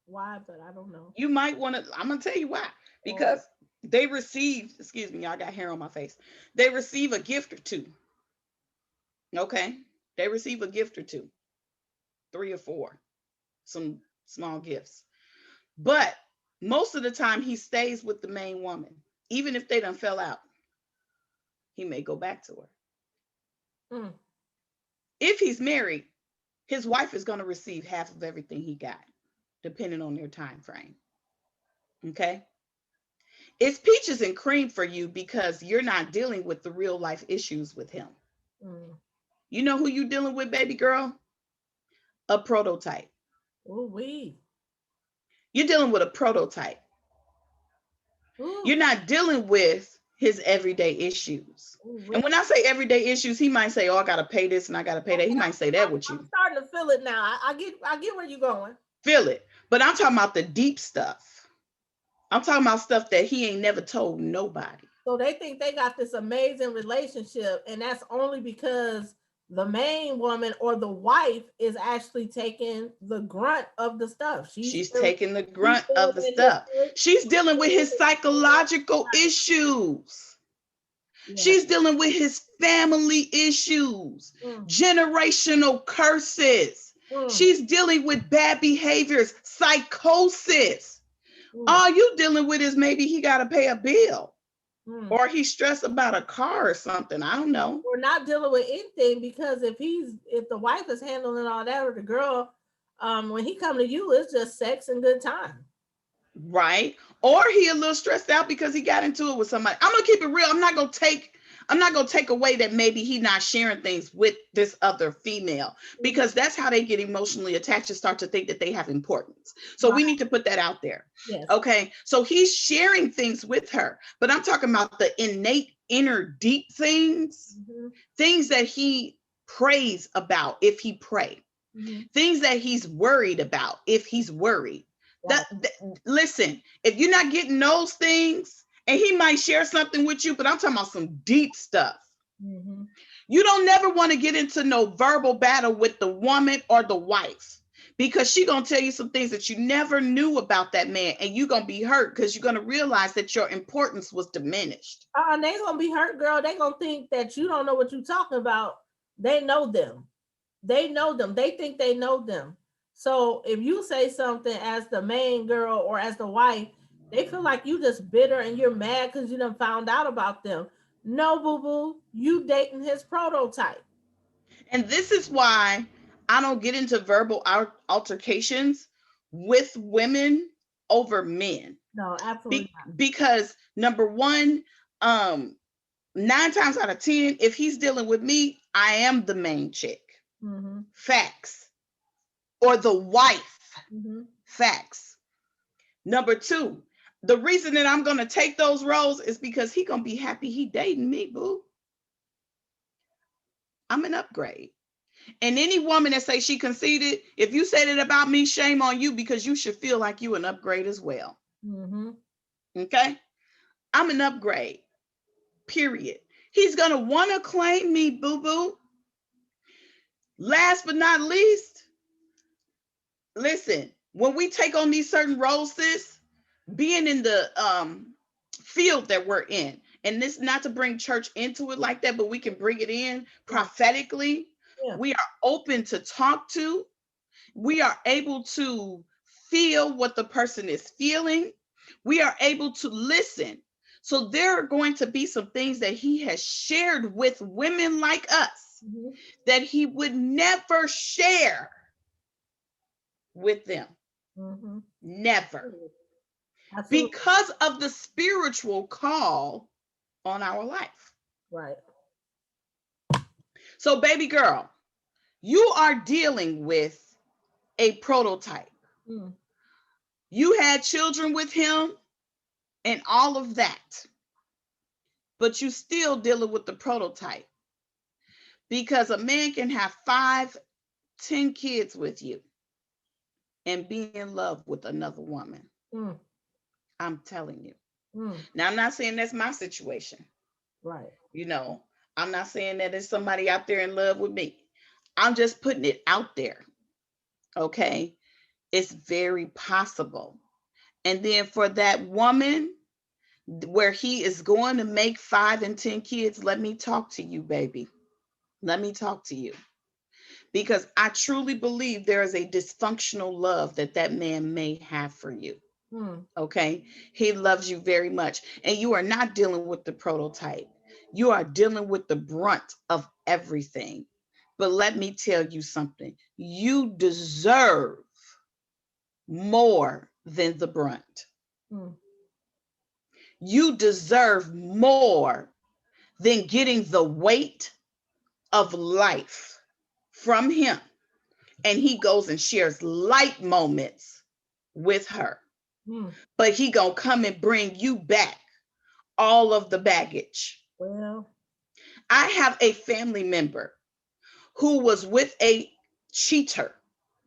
Why? But I don't know. You might want to, I'm going to tell you why. Oh. Because they receive, excuse me, y'all got hair on my face. They receive a gift or two. Okay. They receive a gift or two, three or four, some small gifts. But most of the time, he stays with the main woman. Even if they done fell out, he may go back to her. Mm. If he's married, his wife is going to receive half of everything he got, depending on their time frame. Okay. It's peaches and cream for you because you're not dealing with the real life issues with him. Mm. You know who you dealing with, baby girl? A prototype. Ooh wee. You're dealing with a prototype. Ooh. You're not dealing with his everyday issues. Ooh And wee. when I say everyday issues, he might say, "Oh, I gotta pay this and I gotta pay that." He might say that with I'm you. starting to feel it now. I get where you're going. Feel it. But I'm talking about the deep stuff. I'm talking about stuff that he ain't never told nobody. So they think they got this amazing relationship, and that's only because the main woman or the wife is actually taking the grunt of the stuff. She's taking the She's grunt of the feeling his stuff. hurt. She's She's dealing with feeling his his psychological right. issues. Yeah. She's dealing with his family issues, Mm, generational curses. mm, She's dealing with bad behaviors, psychosis. mm, All you dealing with is maybe he got to pay a bill mm. or he's stressed about a car or something. I don't know. We're not dealing with anything because if the wife is handling all that or the girl, when he come to you, it's just sex and good time. Right? Or he a little stressed out because he got into it with somebody. I'm gonna keep it real. I'm not gonna take away that maybe he not sharing things with this other female because that's how they get emotionally attached and start to think that they have importance. So Right. we need to put that out there. Yes. Okay. So he's sharing things with her, but I'm talking about the innate inner deep things, Mm-hmm. things that he prays about if he pray, Mm-hmm. things that he's worried about if he's worried. Right. Listen, if you're not getting those things, and he might share something with you, but I'm talking about some deep stuff. Mm-hmm. You don't never want to get into no verbal battle with the woman or the wife because she gonna tell you some things that you never knew about that man, and you're gonna be hurt because you're gonna realize that your importance was diminished. And they gonna be hurt, girl. They gonna think that you don't know what you're talking about. They know them. They know them. They think they know them. So if you say something as the main girl or as the wife, they feel like you just bitter and you're mad because you done found out about them. No, boo boo, you dating his prototype. And this is why I don't get into verbal altercations with women over men. No, absolutely Because number one, 9 times out of 10, if he's dealing with me, I am the main chick. not. Mm-hmm. Facts. Or the wife. Mm-hmm. Facts. Number two, the reason that I'm gonna take those roles is because he gonna be happy he dating me, boo. I'm an upgrade. And any woman that say she conceited, if you said it about me, shame on you because you should feel like you an upgrade as well. Mm-hmm. Okay? I'm an upgrade. Period. He's gonna want to claim me, boo-boo. Last but not least, listen, when we take on these certain roles, sis, being in the field that we're in, and this not to bring church into it like that, but we can bring it in prophetically. Yeah. We are open to talk to, we are able to feel what the person is feeling, we are able to listen. So there are going to be some things that he has shared with women like us Mm-hmm. that he would never share with them. Mm-hmm. Never. Absolutely. Because of the spiritual call on our life. Right. So, baby girl, you are dealing with a prototype. Mm. You had children with him and all of that, but you still dealing with the prototype because a man can have 5, 10 kids with you and be in love with another woman. Mm. I'm telling you. Mm. Now, I'm not saying that's my situation. Right. You know, I'm not saying that there's somebody out there in love with me. I'm just putting it out there. Okay. It's very possible. And then for that woman where he is going to make 5 and 10 kids, let me talk to you, baby. Let me talk to you. Because I truly believe there is a dysfunctional love that that man may have for you. Mm. Okay. He loves you very much. And you are not dealing with the prototype. You are dealing with the brunt of everything. But let me tell you something. You deserve more than the brunt. Mm. You deserve more than getting the weight of life from him, and he goes and shares light moments with her. Mm. But he gonna come and bring you back all of the baggage. Well, I have a family member who was with a cheater,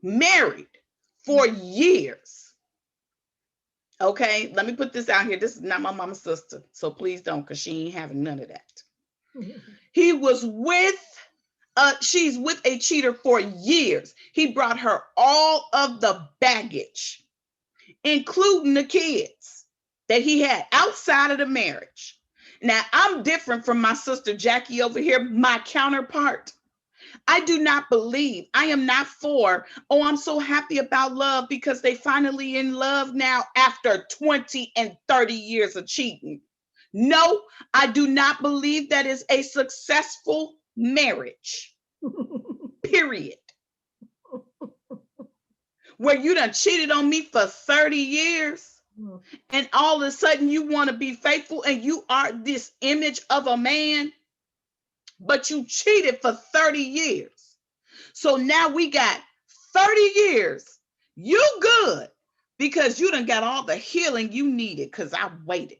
married for years. Okay, let me put this out here. This is not my mama's sister, so please don't, because she ain't having none of that. He was with she's with a cheater for years. He brought her all of the baggage, including the kids that he had outside of the marriage. Now, I'm different from my sister Jackie over here, my counterpart. I do not believe, I am not for, oh, I'm so happy about love because they finally in love now after 20 and 30 years of cheating. No, I do not believe that is a successful marriage, period. Where you done cheated on me for 30 years and all of a sudden you want to be faithful and you are this image of a man, but you cheated for 30 years. So now we got 30 years. You good because you done got all the healing you needed because I waited.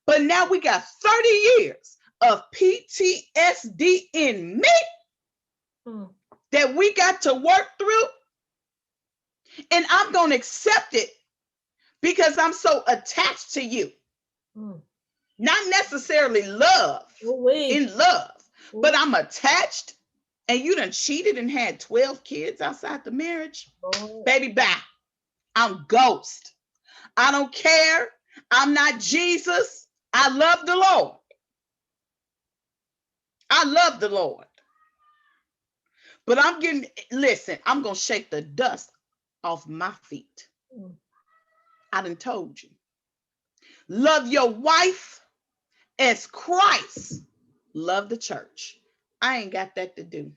But now we got 30 years of PTSD in me that we got to work through. And I'm going to accept it because I'm so attached to you. Not necessarily love, in love, but I'm attached. And you done cheated and had 12 kids outside the marriage. Baby, bye. I'm ghost. I don't care. I'm not Jesus. I love the Lord. I love the Lord. But I'm going to shake the dust off my feet. I done told you. Love your wife as Christ loved the church. I ain't got that to do.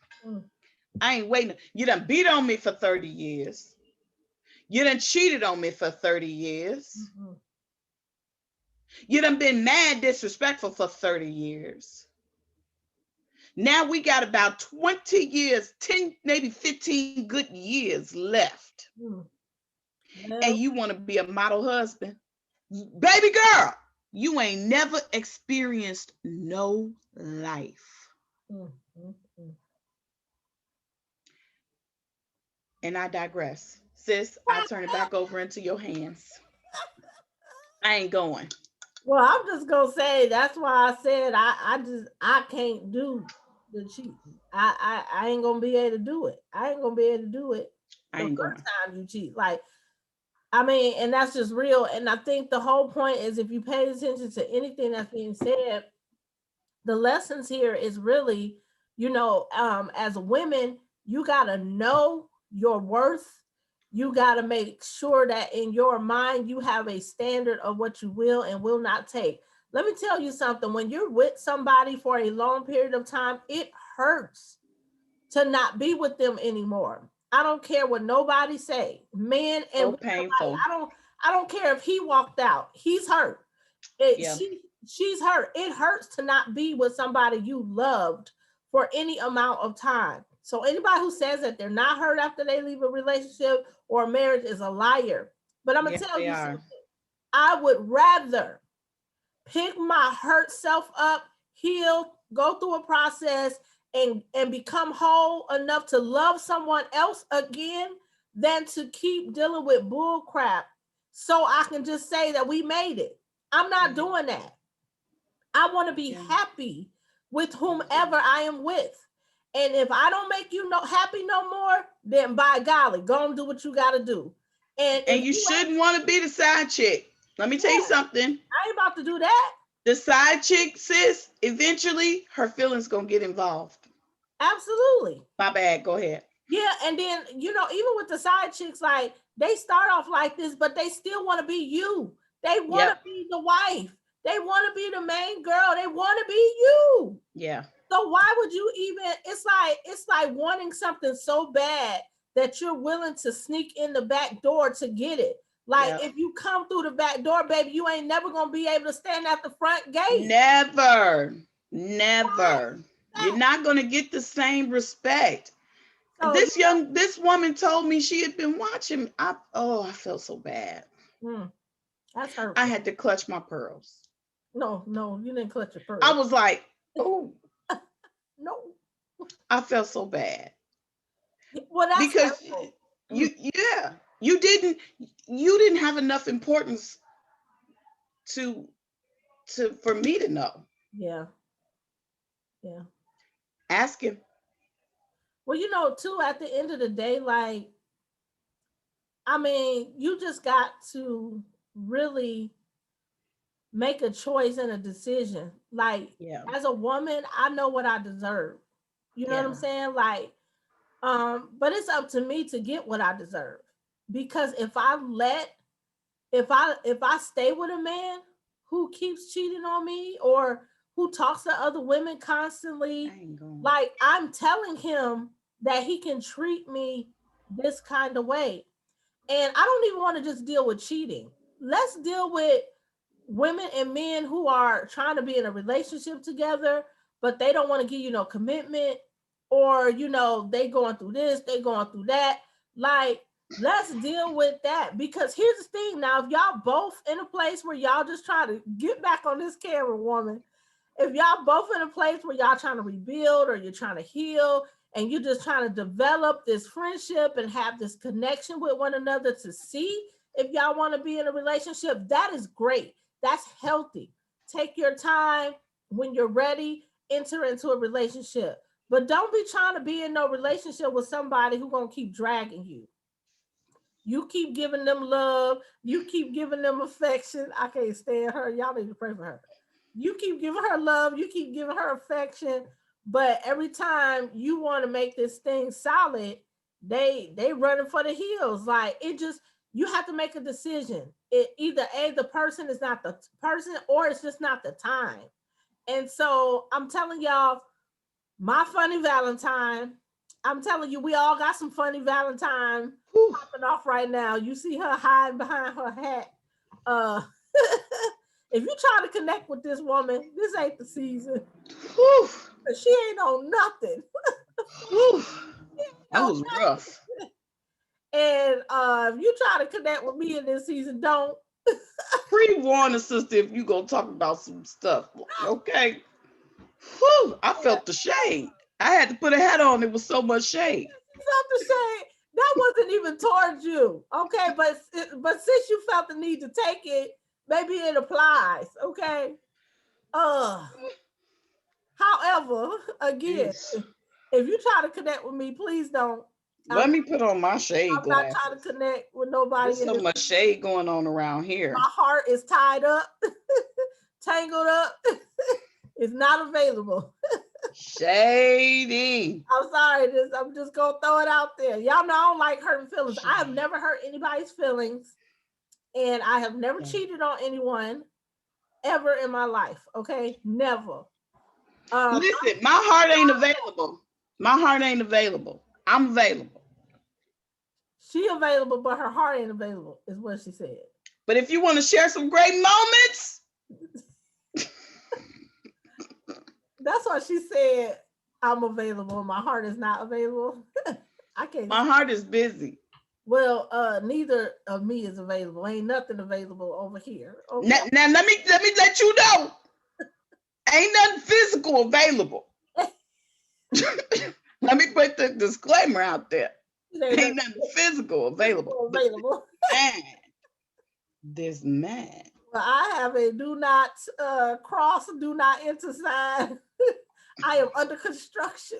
I ain't waiting. You done beat on me for 30 years. You done cheated on me for 30 years. You done been mad disrespectful for 30 years. Now we got about 20 years, 10, maybe 15 good years left. And you want to be a model husband? Baby girl, you ain't never experienced no life. And I digress. Sis, I turn it back over into your hands. I ain't going. Well, I'm just gonna say that's why I said I can't do the cheating. I ain't gonna be able to do it. I ain't gonna be able to do it I the ain't first going. time you cheat. Like, I mean, and that's just real. And I think the whole point is if you pay attention to anything that's being said, the lessons here is really, as women, you gotta know your worth. You gotta make sure that in your mind you have a standard of what you will and will not take. Let me tell you something. When you're with somebody for a long period of time, it hurts to not be with them anymore. I don't care what nobody say, men and So women alike. painful. I don't care if he walked out. He's hurt. It, Yeah. she's hurt. It hurts to not be with somebody you loved for any amount of time. So anybody who says that they're not hurt after they leave a relationship or a marriage is a liar. But I'm gonna Yes, tell they you are. something. I would rather pick my hurt self up, heal, go through a process, and become whole enough to love someone else again than to keep dealing with bull crap so I can just say that we made it. I'm not doing that. I want to be happy with whomever I am with. And if I don't make you happy no more, then by golly, go and do what you got to do. And And if you you ain't, shouldn't want to be the side chick. Let me tell you something. I ain't about to do that. The side chick, sis, eventually her feelings gonna get involved. Absolutely. My bad. Go ahead. Yeah, and then even with the side chicks, like they start off like this, but they still want to be you. They want to Yep. be the wife. They want to be the main girl. They want to be you. Yeah. So why would you even? It's like wanting something so bad that you're willing to sneak in the back door to get it. Like Yep. if you come through the back door, baby, you ain't never gonna be able to stand at the front gate. Never. Never. You're not going to get the same respect. So, This woman told me she had been watching. I felt so bad. that's I hurtful. had to clutch my pearls. No, you didn't clutch your I pearl. was like, oh, No. I felt so bad Well, that's because hurtful. yeah, you didn't have enough importance to for me to know. Yeah. Yeah. Ask him. Well, too, at the end of the day, like, I mean, you just got to really make a choice and a decision. Like, Yeah, as a woman, I know what I deserve. You know what I'm yeah, saying? Like, but it's up to me to get what I deserve. Because if I stay with a man who keeps cheating on me or who talks to other women I constantly, ain't going. like, I'm telling him that he can treat me this kind of way. And I don't even want to just deal with cheating. Let's deal with women and men who are trying to be in a relationship together, but they don't want to give you no commitment, or they going through this, they going through that. Like, let's deal with that. Because here's the thing: now, if y'all both in a place where y'all just trying to get back on this camera, woman, if y'all both in a place where y'all trying to rebuild or you're trying to heal and you're just trying to develop this friendship and have this connection with one another to see if y'all want to be in a relationship, that is great. That's healthy. Take your time. When you're ready, enter into a relationship. But don't be trying to be in no relationship with somebody who's going to keep dragging you. You keep giving them love. You keep giving them affection. I can't stand her. Y'all need to pray for her. You keep giving her love. You keep giving her affection. But every time you want to make this thing solid, they running for the hills. Like, it just, you have to make a decision. It either the person is not the person, or it's just not the time. And so I'm telling y'all, my funny Valentine. I'm telling you, we all got some funny Valentine Whew, popping off right now. You see her hiding behind her hat. Uh, if you try to connect with this woman, this ain't the season. whew, She ain't on nothing. whew. That No, was rough. and if you try to connect with me in this season, don't. Pre-warn the sister if you gonna talk about some stuff. Okay. Whew, I felt the shade. I had to put a hat on. It was so much shade. Something to say that wasn't even towards you, okay? But since you felt the need to take it, maybe it applies, okay? Uh, However, again, Jeez. if you try to connect with me, please don't. I'm Let me put on my shade I'm not trying to glasses. connect with There's nobody in so this. much shade going on around here. My heart is tied up, tangled up. It's not available. Shady. I'm sorry. I'm just gonna throw it out there. Y'all know I don't like hurting feelings. I have Shade. never hurt anybody's feelings, and I have never Yeah. cheated on anyone ever in my life. Okay, never. Um, Listen, my heart ain't available. My heart ain't available. I'm available. she available, but her heart ain't available, is what she said. But if you want to share some great moments, That's why she said I'm available. My heart is not available. I can't. my heart is busy. Well, neither of me is available. Ain't nothing available over here. Okay. Now let me let you know. Ain't nothing physical available. Let me put the disclaimer out there. It ain't Ain't nothing nothing physical available. But available. man, this man. Well, I have a do not cross, do not enter sign. I am under construction.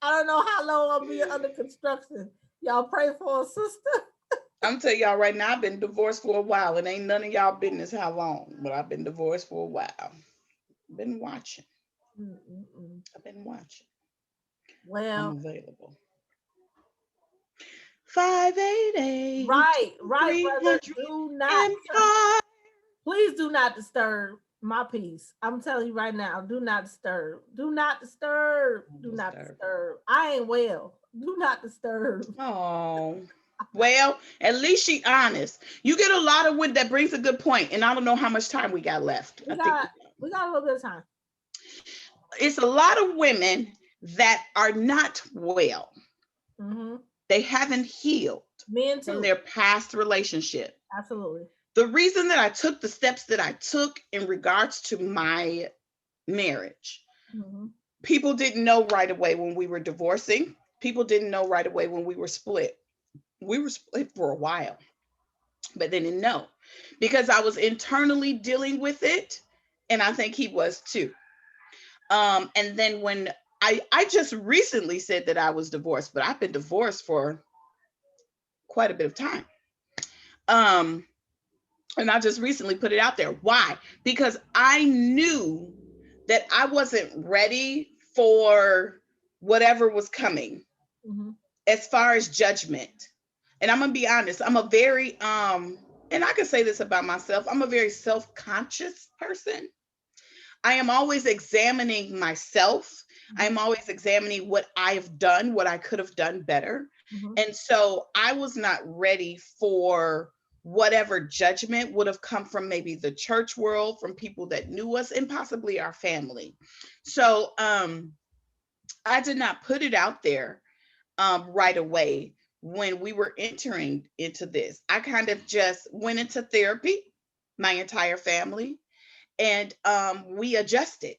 I don't know how long I'll be under construction. Y'all pray for a sister. I'm telling y'all right now, I've been divorced for a while. It ain't none of y'all business how long, but I've been divorced for a while. Been watching. Mm-mm-mm. I've been watching. I'm Well, available. 588 right, brother. 300 Do not, Empire. please do not disturb my peace. I'm telling you right now, do not disturb. Do not disturb. Don't Do not disturb. disturb. I ain't well. Do not disturb. Oh, well, at least she honest. You get a lot of wood that brings a good point, and I don't know how much time we got left. I We think got we got a little bit of time. it's a lot of women that are not well. Mm-hmm. They haven't healed Men from too. their past relationship. Absolutely. The reason that I took the steps that I took in regards to my marriage, Mm-hmm. people didn't know right away when we were divorcing. People didn't know right away when we were split. We were split for a while, but they didn't know because I was internally dealing with it. And I think he was too. And then when I just recently said that I was divorced, but I've been divorced for quite a bit of time. Um, and I just recently put it out there. Why? Because I knew that I wasn't ready for whatever was coming Mm-hmm. as far as judgment. And I'm gonna be honest, I'm a very and I can say this about myself, I'm a very self-conscious person. I am always examining myself. Mm-hmm. I'm always examining what I've done, what I could have done better. Mm-hmm. And so I was not ready for whatever judgment would have come from maybe the church world, from people that knew us, and possibly our family. So I did not put it out there right away when we were entering into this. I kind of just went into therapy, my entire family, and we adjusted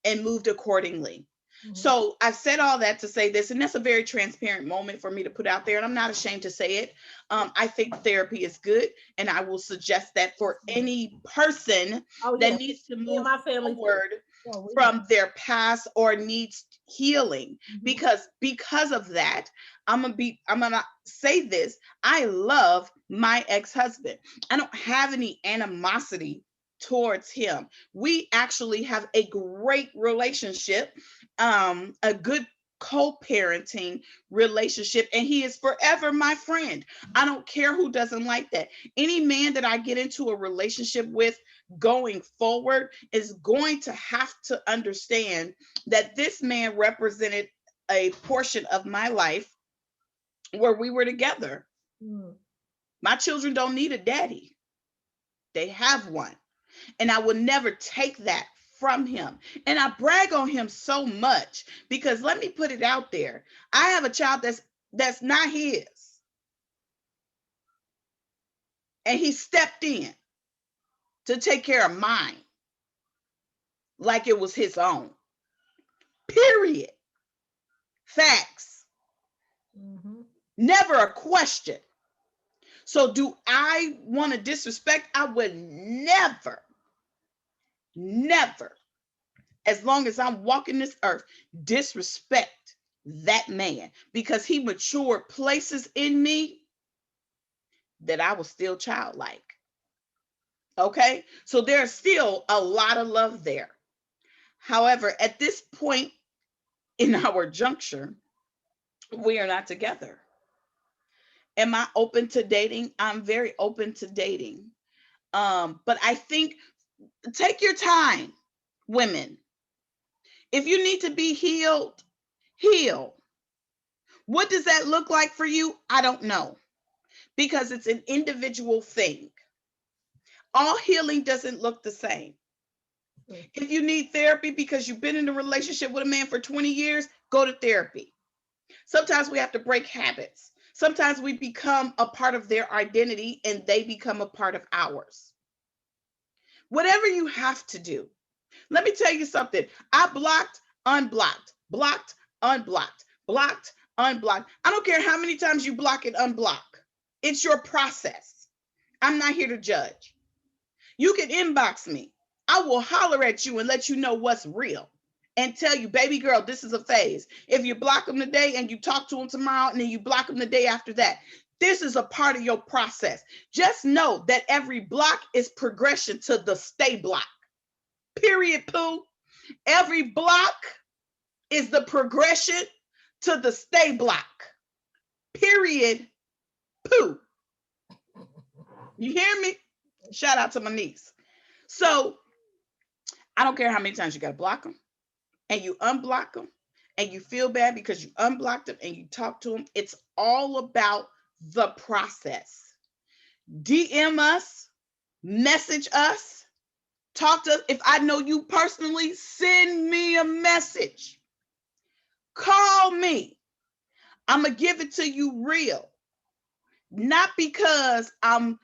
and moved accordingly. Mm-hmm. So I said all that to say this, and that's a very transparent moment for me to put out there, and I'm not ashamed to say it. I think therapy is good, and I will suggest that for Absolutely. any person Oh that yeah. needs to Me and move my family too. forward Oh, we know. from their past or needs healing. Mm-hmm. Because of that, I'm gonna say this. I love my ex-husband. I don't have any animosity towards him. We actually have a great relationship, a good co-parenting relationship, and he is forever my friend. I don't care who doesn't like that. Any man that I get into a relationship with going forward is going to have to understand that this man represented a portion of my life where we were together. Mm-hmm. My children don't need a daddy, they have one. And I will never take that from him. And I brag on him so much because let me put it out there. I have a child that's not his. And he stepped in to take care of mine like it was his own. Period. Facts. Mm-hmm. Never a question. So do I want to disrespect? I would never, never, as long as I'm walking this earth, disrespect that man because he matured places in me that I was still childlike. Okay. So there's still a lot of love there. However, at this point in our juncture, we are not together. Am I open to dating? I'm very open to dating. But I think take your time, women. If you need to be healed, heal. What does that look like for you? I don't know because it's an individual thing. All healing doesn't look the same. If you need therapy because you've been in a relationship with a man for 20 years, go to therapy. Sometimes we have to break habits. Sometimes we become a part of their identity and they become a part of ours. Whatever you have to do. Let me tell you something. I blocked, unblocked, blocked, unblocked, blocked, unblocked. I don't care how many times you block and unblock. It's your process. I'm not here to judge. You can inbox me. I will holler at you and let you know what's real and tell you, baby girl, this is a phase. If you block them today and you talk to them tomorrow and then you block them the day after that, this is a part of your process. Just know that every block is progression to the stay block. Period, poo. Every block is the progression to the stay block. Period, poo. You hear me? Shout out to my niece. So I don't care how many times you got to block them and you unblock them and you feel bad because you unblocked them and you talk to them. It's all about the process. DM us, message us, Talk to us. If I know you personally, send me a message. Call me. I'm going to give it to you real. Not because I'm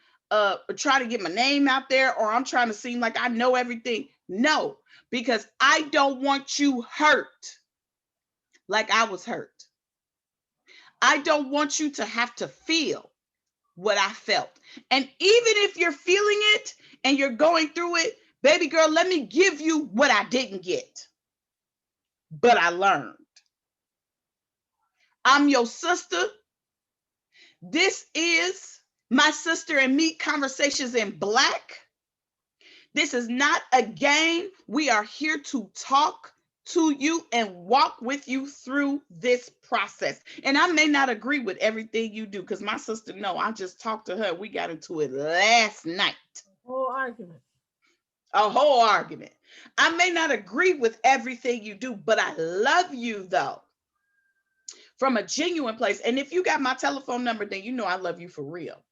trying to get my name out there or I'm trying to seem like I know everything. No, because I don't want you hurt like I was hurt. I don't want you to have to feel what I felt. And even if you're feeling it and you're going through it, baby girl, let me give you what I didn't get, but I learned. I'm your sister. This is my sister and me conversations in Black. This is not a game. We are here to talk to you and walk with you through this process. And I may not agree with everything you do because my sister, no, I just talked to her. We got into it last night. Whole argument. A whole argument. I may not agree with everything you do, but I love you though. From a genuine place. And if you got my telephone number, then you know I love you for real.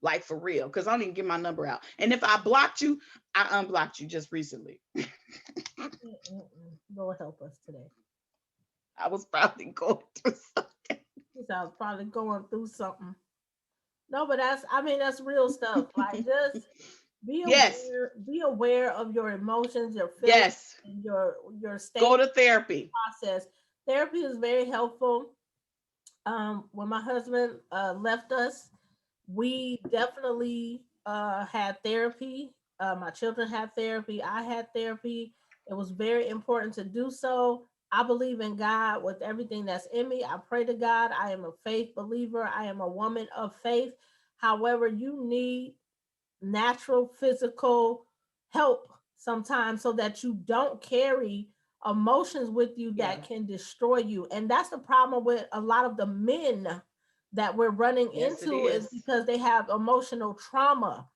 Like for real, because I don't even give my number out. And if I blocked you, I unblocked you just recently. Lord help us today. I was probably going through something. I was probably going through something. No, but that's real stuff. Like just be aware, yes. Be aware of your emotions, your feelings, yes. and your state. Go to therapy. Process. Therapy is very helpful. When my husband left us, we definitely had therapy. My children had therapy. I had therapy. It was very important to do so. I believe in God with everything that's in me. I pray to God. I am a faith believer. I am a woman of faith. However, you need natural physical help sometimes so that you don't carry emotions with you that can destroy you. And that's the problem with a lot of the men that we're running into is because they have emotional trauma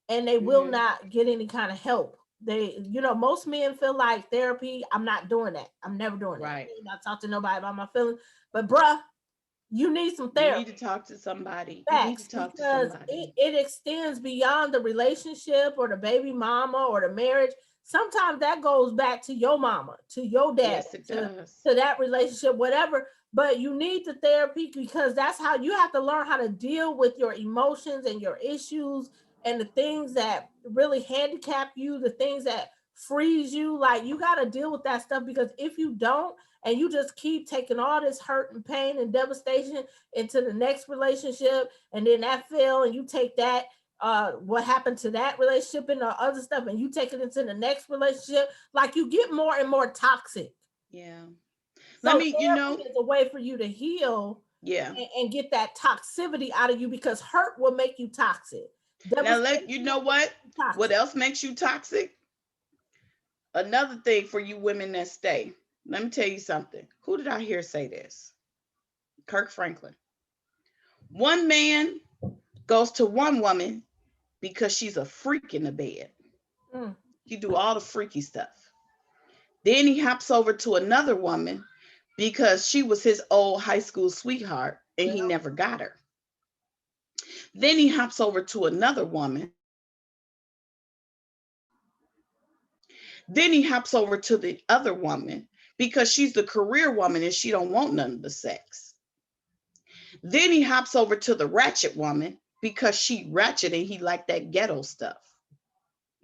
and they will not get any kind of help. They, most men feel like therapy, I'm not doing that. I'm never doing that. I'm not talk to nobody about my feelings. But bruh, you need some therapy. You need to talk to somebody. Facts, you need to talk to somebody. It extends beyond the relationship or the baby mama or the marriage. Sometimes that goes back to your mama, to your dad, to that relationship, whatever. But you need the therapy because that's how you have to learn how to deal with your emotions and your issues and the things that really handicap you, the things that freeze you. Like you got to deal with that stuff because if you don't, and you just keep taking all this hurt and pain and devastation into the next relationship, and then that fail, and you take that, what happened to that relationship and the other stuff, and you take it into the next relationship, like you get more and more toxic. Yeah. So let me, is a way for you to heal. Yeah. And get that toxicity out of you because hurt will make you toxic. Now you know what? Toxic. What else makes you toxic? Another thing for you women that stay. Let me tell you something. Who did I hear say this? Kirk Franklin. One man goes to one woman because she's a freak in the bed. He do all the freaky stuff. Then he hops over to another woman because she was his old high school sweetheart and he never got her. Then he hops over to another woman. Then he hops over to the other woman because she's the career woman and she don't want none of the sex. Then he hops over to the ratchet woman because she ratchet and he like that ghetto stuff,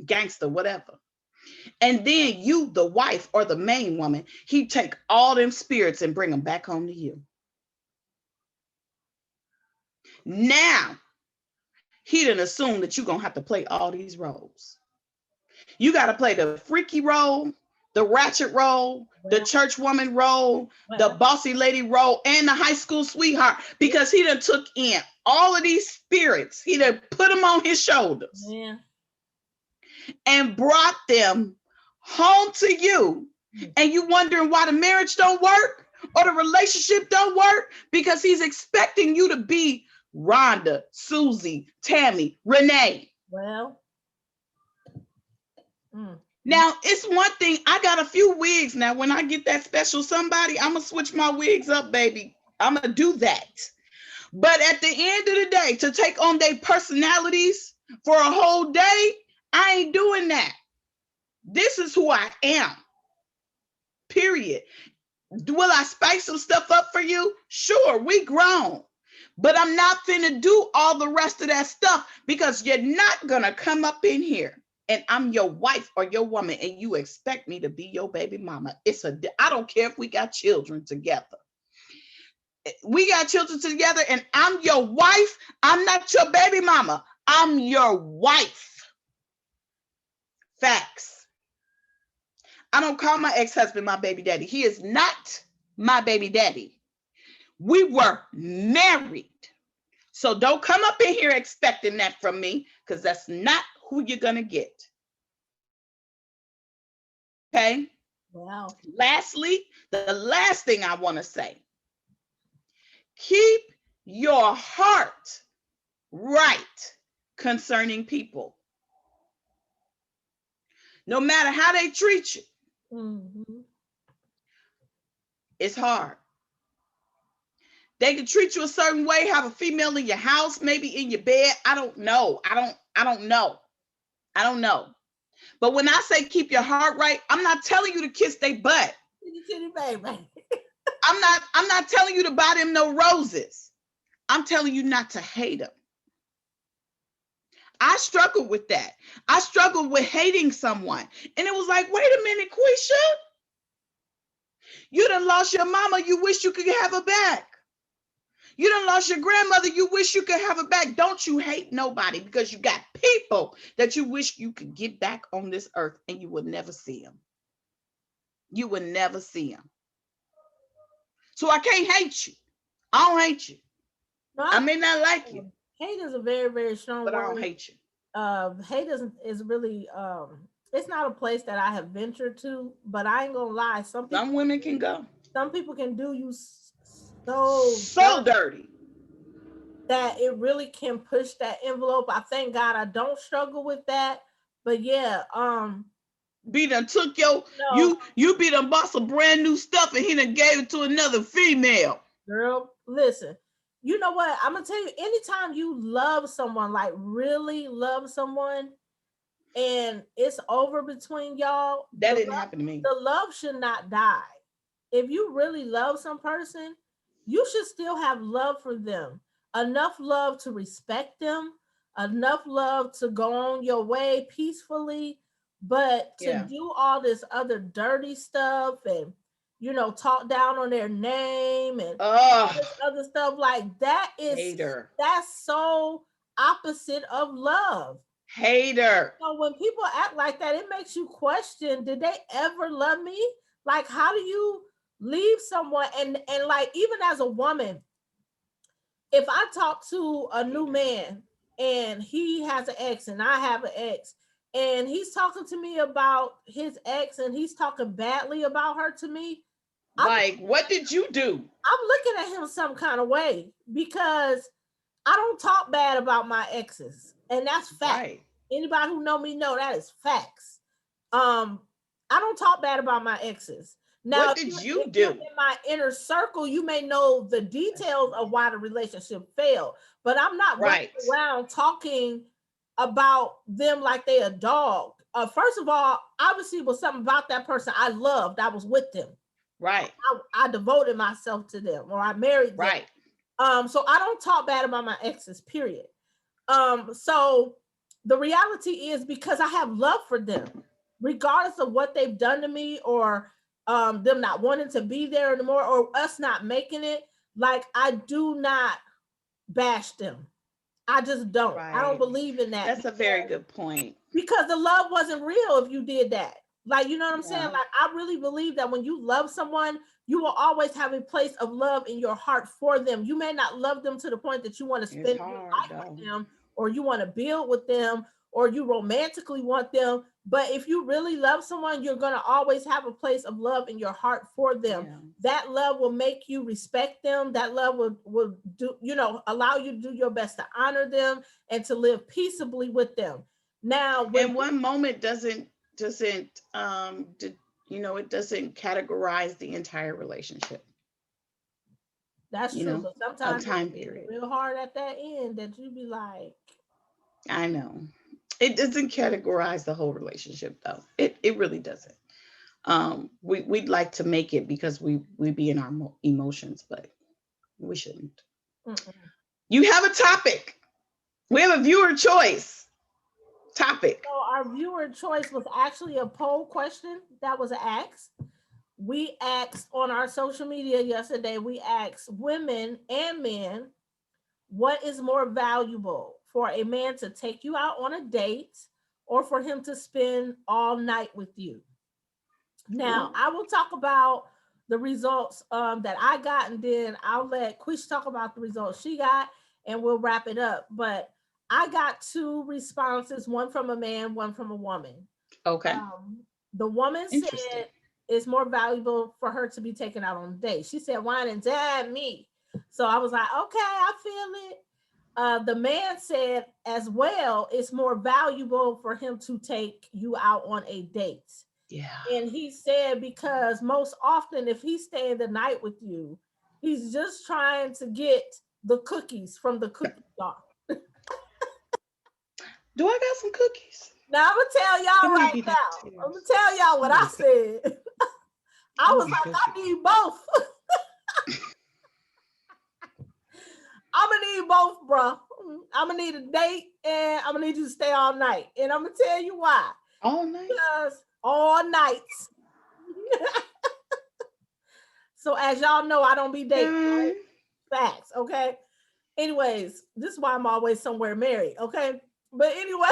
gangster, whatever. And then you, the wife or the main woman, he take all them spirits and bring them back home to you. Now, he didn't assume that you're going to have to play all these roles. You got to play the freaky role, the ratchet role, the church woman role, the bossy lady role, and the high school sweetheart, because he done took in all of these spirits. He done put them on his shoulders and brought them home to you. And you wondering why the marriage don't work or the relationship don't work? Because he's expecting you to be Rhonda, Susie, Tammy, Renee. Now, it's one thing. I got a few wigs now. When I get that special somebody, I'm going to switch my wigs up, baby. I'm going to do that. But at the end of the day, to take on their personalities for a whole day, I ain't doing that. This is who I am. Period. Will I spice some stuff up for you? Sure, we grown. But I'm not finna do all the rest of that stuff because you're not gonna come up in here and I'm your wife or your woman and you expect me to be your baby mama. I don't care if we got children together. We got children together and I'm your wife. I'm not your baby mama. I'm your wife. Facts. I don't call my ex-husband my baby daddy. He is not my baby daddy. We were married. So don't come up in here expecting that from me because that's not who you're going to get. Okay? Wow. Lastly, the last thing I want to say, keep your heart right concerning people. No matter how they treat you, it's hard. They can treat you a certain way, have a female in your house, maybe in your bed. I don't know. I don't know. But when I say keep your heart right, I'm not telling you to kiss their butt. I'm not telling you to buy them no roses. I'm telling you not to hate them. I struggled with that. I struggled with hating someone. And it was like, wait a minute, Quisha. You done lost your mama. You wish you could have her back. You done lost your grandmother. You wish you could have her back. Don't you hate nobody because you got people that you wish you could get back on this earth and you would never see them. You would never see them. So I can't hate you. I don't hate you. No, I may not like you. Hate is a very, very strong but word. I don't hate you. Hate is really it's not a place that I have ventured to, but I ain't gonna lie. Some women can go. Some people can do you so dirty that it really can push that envelope. I thank God I don't struggle with that. But yeah, be done took your you be done bought some brand new stuff and he done gave it to another female. Girl, listen. You know what? I'm gonna tell you, anytime you love someone, like really love someone, and it's over between y'all, that didn't happen to me. The love should not die. If you really love some person, you should still have love for them. Enough love to respect them, enough love to go on your way peacefully, but to do all this other dirty stuff and talk down on their name and all this other stuff like that that's so opposite of love. Hater. So when people act like that, it makes you question, did they ever love me? Like, how do you leave someone? And like, even as a woman, if I talk to a new man and he has an ex and I have an ex, and he's talking to me about his ex and he's talking badly about her to me, like, what did you do? I'm looking at him some kind of way because I don't talk bad about my exes, and that's fact. Right. Anybody who know me know that is facts. I don't talk bad about my exes. Now, what did you do? In my inner circle, you may know the details of why the relationship failed, but I'm not running around talking about them like they a dog. First of all, obviously, it was something about that person I loved. I was with them. Right. I devoted myself to them, or I married them. Right. So I don't talk bad about my exes, period. So the reality is, because I have love for them, regardless of what they've done to me, or them not wanting to be there anymore, or us not making it, like, I do not bash them. I just don't. Right. I don't believe in that. That's a very good point. Because the love wasn't real if you did that. Like, you know what I'm saying? Like, I really believe that when you love someone, you will always have a place of love in your heart for them. You may not love them to the point that you want to spend your life with them, or you want to build with them, or you romantically want them. But if you really love someone, you're going to always have a place of love in your heart for them. Yeah. That love will make you respect them. That love will do, allow you to do your best to honor them and to live peaceably with them. Now, when one moment doesn't it doesn't categorize the entire relationship. That's true, but sometimes a time period real hard at that end that you be like, I know. It doesn't categorize the whole relationship though. It really doesn't. We'd like to make it because we be in our emotions, but we shouldn't. Mm-mm. You have a topic. We have a viewer choice topic. So our viewer choice was actually a poll question that was asked. We asked on our social media yesterday, we asked women and men, what is more valuable for a man to take you out on a date or for him to spend all night with you? Now, Ooh, I will talk about the results that I got, and then I'll let Quish talk about the results she got, and we'll wrap it up. But I got two responses, one from a man, one from a woman. okay. Um, the woman said Interesting. it's more valuable for her to be taken out on a date. She said, wine and dine me. So I was like, okay, I feel it. The man said as well, it's more valuable for him to take you out on a date. Yeah. And he said, because most often, if he's staying the night with you, he's just trying to get the cookies from the cookie jar. Do I got some cookies? Now, I'm going to tell y'all Come here, right be now, I'm going downstairs. to tell y'all I what want I some cookies. said. I I want was some like, I cookies. need both. I'm going to need both, bro. I'm going to need a date and I'm going to need you to stay all night. And I'm going to tell you why. All night. Because all nights. So as y'all know, I don't be dating, Okay. right? Facts, okay? Anyways, this is why I'm always somewhere married, okay? But anyway,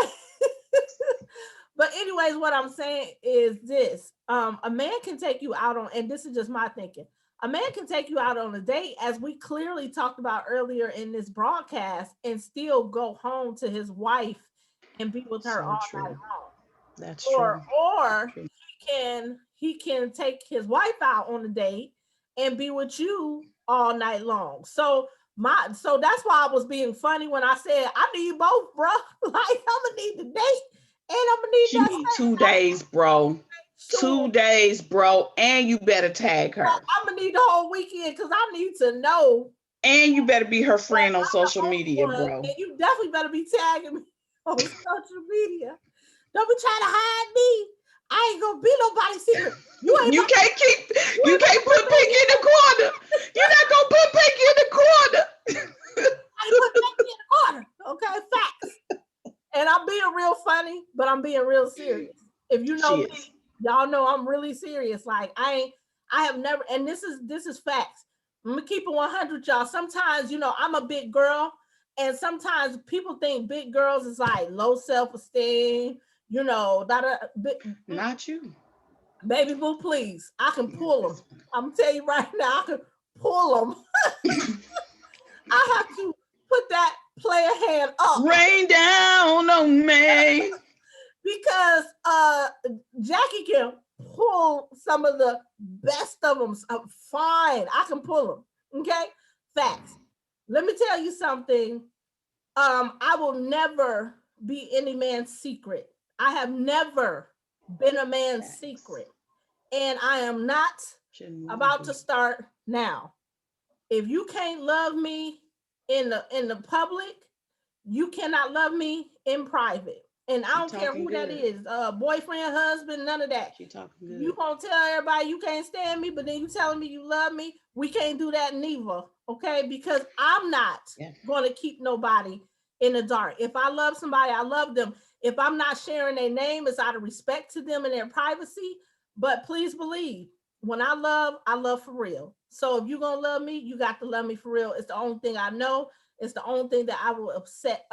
but anyways, what I'm saying is this. A man can take you out on, and this is just my thinking. A man can take you out on a date, as we clearly talked about earlier in this broadcast, and still go home to his wife and be with her So all night true. long. That's Or true. or True. he can take his wife out on a date and be with you all night long. So that's why I was being funny when I said I need both, bro. Like I'm gonna need the date and I'm gonna need She that need staying 2 days, bro. sure. 2 days, bro. And you better tag her. I'm gonna need the whole weekend because I need to know And you better be her that friend on I'm the social media, only one, bro. and you definitely better be tagging me on social media. Don't be trying to hide me. I ain't gonna be nobody's secret. You ain't You about to can't keep, you you ain't about to can't put put Pinky Pinky in the corner. You're not gonna put Pinky in the corner. I put Pinky in the corner. Okay, facts. And I'm being real funny, but I'm being real serious. If you know She me, is. y'all know I'm really serious. Like I have never, and this is facts. I'm gonna keep it 100, y'all. Sometimes, I'm a big girl, and sometimes people think big girls is like low self-esteem, Not you. baby boo, please. I can Not pull them. this one. I'm telling you right now, I can pull them. I have to put that player hand up Rain down on me. because Jackie can pull some of the best of them. Fine, I can pull them. Okay, facts. Let me tell you something. I will never be any man's secret. I have never been a man's Facts. secret, and I am not Shouldn't want to about to be. start now. If you can't love me in the public, you cannot love me in private. And I She don't care talking who that good. is, boyfriend, husband, none of that. She talking You good. gonna tell everybody you can't stand me, but then you telling me you love me. We can't do that neither, okay? Because I'm not Yeah. gonna keep nobody in the dark. If I love somebody, I love them. If I'm not sharing their name, it's out of respect to them and their privacy. But please believe, when I love for real. So if you're gonna love me, you got to love me for real. It's the only thing I know. It's the only thing that I will accept.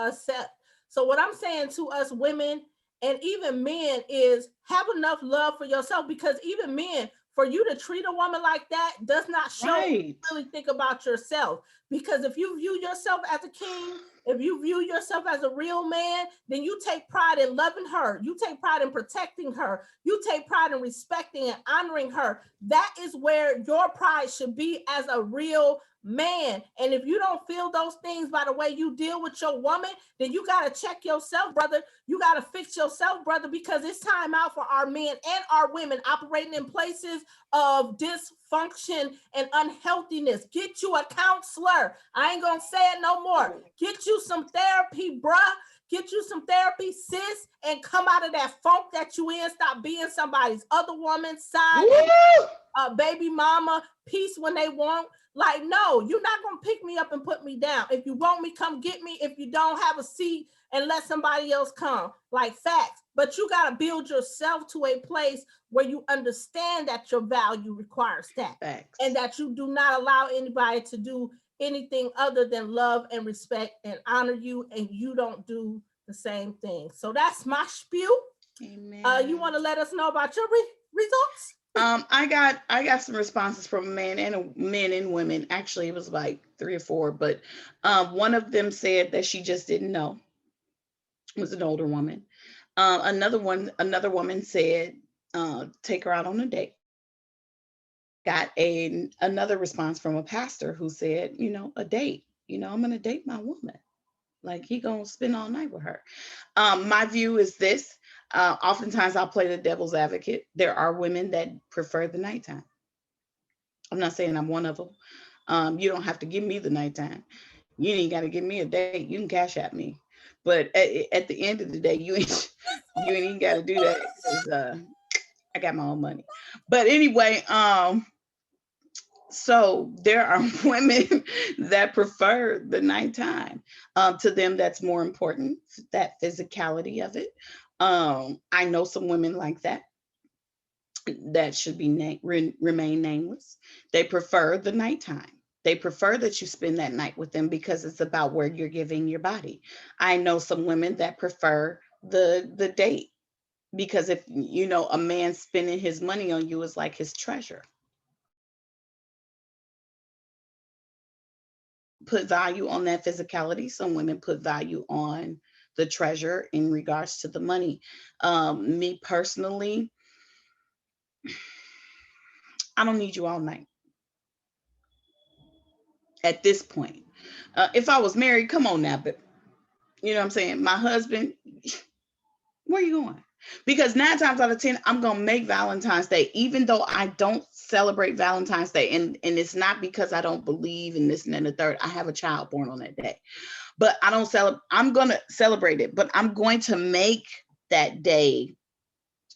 So what I'm saying to us women and even men is have enough love for yourself, because even men, for you to treat a woman like that does not show you Right. really think about yourself. Because if you view yourself as a king, if you view yourself as a real man, then you take pride in loving her. You take pride in protecting her. You take pride in respecting and honoring her. That is where your pride should be as a real man. And if you don't feel those things by the way you deal with your woman, then you got to check yourself, brother. You got to fix yourself, brother, because it's time out for our men and our women operating in places of dysfunction and unhealthiness. Get you a counselor. I ain't gonna say it no more. Get you some therapy, bruh. get you some therapy, sis, and come out of that funk that you in. Stop being somebody's other woman's side, baby mama, peace when they want. Like, no, you're not gonna pick me up and put me down. If you want me, come get me. If you don't, have a seat and let somebody else come. Like, facts. But you gotta build yourself to a place where you understand that your value requires that. Facts. And that you do not allow anybody to do anything other than love and respect and honor you, and you don't do the same thing. So that's my spiel. Amen. You want to let us know about your results? I got some responses from men and women. Actually, it was like 3 or 4, but one of them said that she just didn't know. It was an older woman. Another woman said, take her out on a date. Got another response from a pastor who said, a date. I'm gonna date my woman. Like, he gonna spend all night with her. My view is this. Oftentimes I'll play the devil's advocate. There are women that prefer the nighttime. I'm not saying I'm one of them. You don't have to give me the nighttime. You ain't got to give me a date. You can cash at me. But at the end of the day, you ain't even got to do that, because I got my own money. But anyway, so there are women that prefer the nighttime. To them, that's more important, that physicality of it. I know some women like that should be remain nameless. They prefer the nighttime. They prefer that you spend that night with them because it's about where you're giving your body. I know some women that prefer the date, because if a man spending his money on you is like his treasure. Put value on that physicality. Some women put value on the treasure in regards to the money. Me personally, I don't need you all night at this point. If I was married, come on now, but you know what I'm saying? My husband, where are you going? Because 9 times out of 10, I'm going to make Valentine's Day, even though I don't celebrate Valentine's Day. And it's not because I don't believe in this and then the third. I have a child born on that day, but I don't celebrate. I'm going to celebrate it, but I'm going to make that day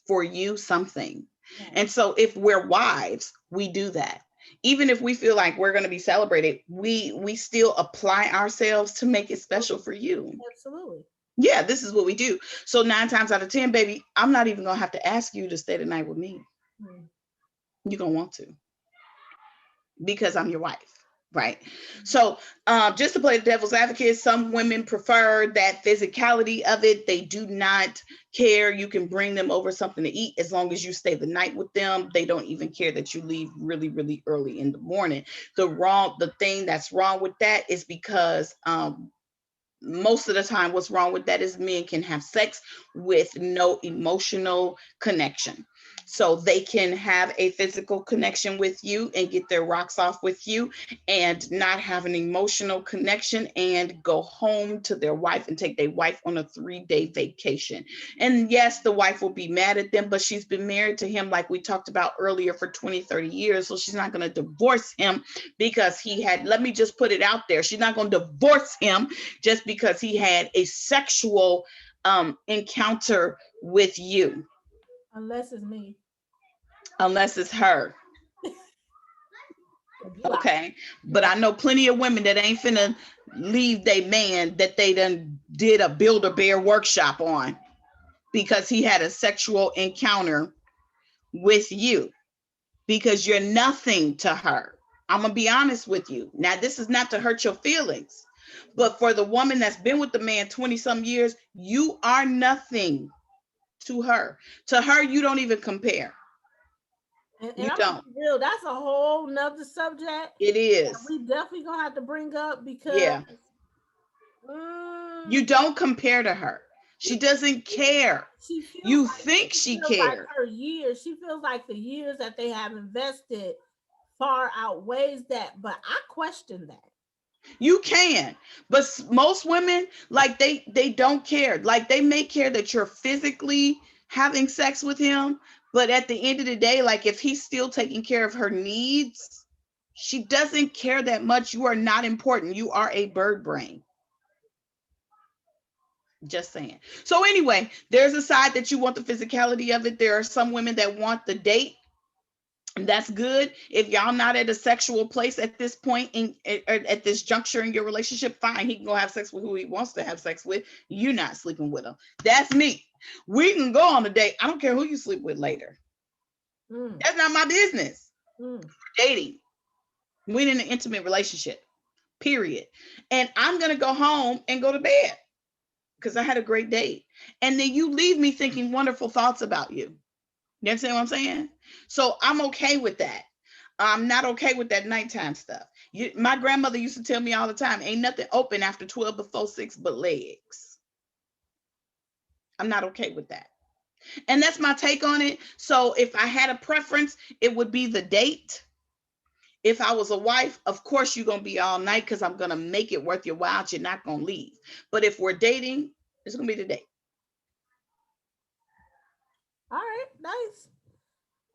for you something. And so if we're wives, we do that. Even if we feel like we're going to be celebrated, we still apply ourselves to make it special for you. Absolutely. Yeah, this is what we do. So 9 times out of 10, baby, I'm not even going to have to ask you to stay the night with me. You're going to want to, because I'm your wife. Right. So just to play the devil's advocate, some women prefer that physicality of it. They do not care. You can bring them over something to eat as long as you stay the night with them. They don't even care that you leave really, really early in the morning. The thing that's wrong with that is because most of the time what's wrong with that is men can have sex with no emotional connection. So they can have a physical connection with you and get their rocks off with you, and not have an emotional connection and go home to their wife and take their wife on a 3-day vacation. And yes, the wife will be mad at them, but she's been married to him, like we talked about earlier, for 20-30 years. So she's not going to divorce him because let me just put it out there. She's not going to divorce him just because he had a sexual encounter with you. Unless it's me. Unless it's her. Okay. But I know plenty of women that ain't finna leave their man that they done did a Build-A-Bear workshop on because he had a sexual encounter with you, because you're nothing to her. I'm gonna be honest with you. Now, this is not to hurt your feelings, but for the woman that's been with the man 20 some years, you are nothing to her. To her, you don't even compare. And you I'm don't. real. That's a whole nother subject. It is. We definitely gonna have to bring up, because you don't compare to her. She doesn't care. You think she cares. Like her years. She feels like the years that they have invested far outweighs that. But I question that. You can, but most women, like they don't care. Like, they may care that you're physically having sex with him, but at the end of the day, like, if he's still taking care of her needs, she doesn't care that much. You are not important. You are a bird brain. Just saying. So anyway, there's a side that you want the physicality of it. There are some women that want the date. And that's good. If y'all not at a sexual place at this point at this juncture in your relationship, fine. He can go have sex with who he wants to have sex with. You not sleeping with him. That's me. We can go on a date. I don't care who you sleep with later. That's not my business. Dating. We in an intimate relationship. Period. And I'm gonna go home and go to bed because I had a great date. And then you leave me thinking wonderful thoughts about you. You understand what I'm saying? So I'm okay with that. I'm not okay with that nighttime stuff. My grandmother used to tell me all the time, ain't nothing open after 12 before 6 but legs. I'm not okay with that. And that's my take on it. So if I had a preference, it would be the date. If I was a wife, of course you're going to be all night because I'm going to make it worth your while. You're not going to leave. But if we're dating, it's going to be the date. All right, nice.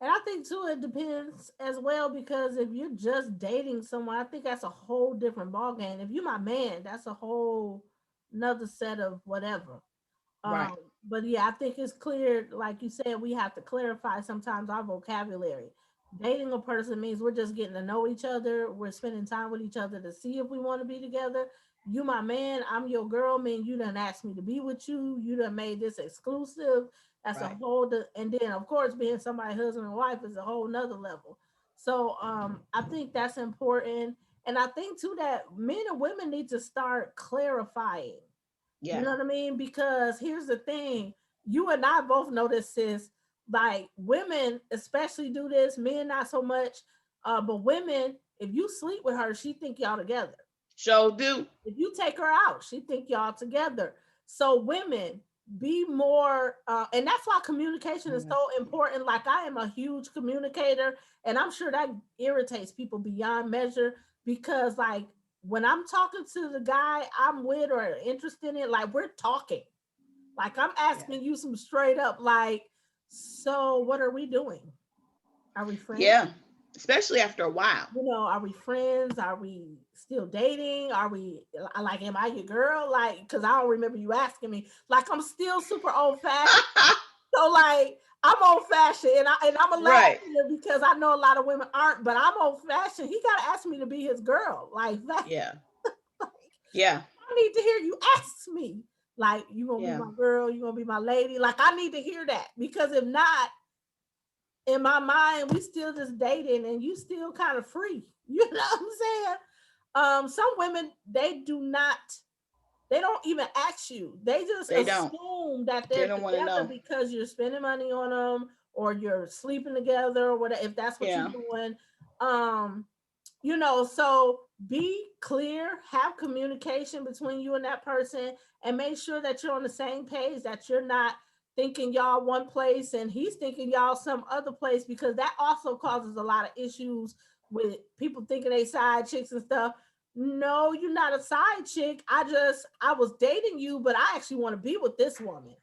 And I think too, it depends as well because if you're just dating someone, I think that's a whole different ballgame. If you're my man, that's a whole another set of whatever. Right. Um, but yeah, I think it's clear, like you said, we have to clarify sometimes our vocabulary. Dating a person means we're just getting to know each other, we're spending time with each other to see if we want to be together. You my man, I'm your girl, man. You done asked me to be with you. You done made this exclusive. That's a Right. whole and then of course being somebody's husband and wife is a whole nother level. So I think that's important. And I think too that men and women need to start clarifying, you Yeah. know what I mean? Because here's the thing, you and I both know this, sis. Like women, especially do this, men not so much. But women, if you sleep with her, she think y'all together. Sure do. If you take her out, she think y'all together. So women, be more, and that's why communication is so important. Like I am a huge communicator, and I'm sure that irritates people beyond measure because, like, when I'm talking to the guy I'm with or interested in, like we're talking, like I'm Yeah. asking you some straight up, like, so what are we doing? Are we friends? Yeah. Especially after a while. Are we friends? Are we still dating? Are we like, am I your girl? Like, because I don't remember you asking me. Like, I'm still super old fashioned. So, like, I'm old fashioned, and I'm a laugh Right. here because I know a lot of women aren't, but I'm old fashioned. He got to ask me to be his girl. Like, that, Yeah. like, Yeah. I need to hear you ask me. Like, you going to be Yeah. my girl? You going to be my lady? Like, I need to hear that because if not, in my mind, we still just dating and you still kind of free. You know what I'm saying? Some women they don't even ask you. They just They don't. assume that They they're don't want to together know. because you're spending money on them or you're sleeping together or whatever, if that's what you're Yeah. doing. Um, so be clear, have communication between you and that person, and make sure that you're on the same page, that you're not thinking y'all one place and he's thinking y'all some other place, because that also causes a lot of issues with people thinking they side chicks and stuff. No, you're not a side chick. I was dating you, but I actually want to be with this woman.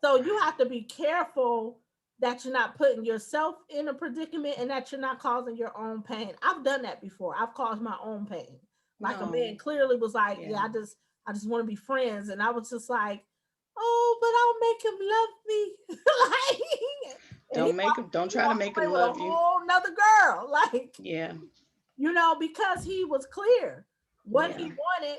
So you have to be careful that you're not putting yourself in a predicament and that you're not causing your own pain. I've done that before. I've caused my own pain. Like a man No. clearly was like, Yeah. "Yeah, I just want to be friends," and I was just like, "Oh, but I'll make him love me." Like, and Don't make them. Don't he try to walked make away them with a love you. whole nother girl. Like, Yeah. because he was clear what Yeah. he wanted.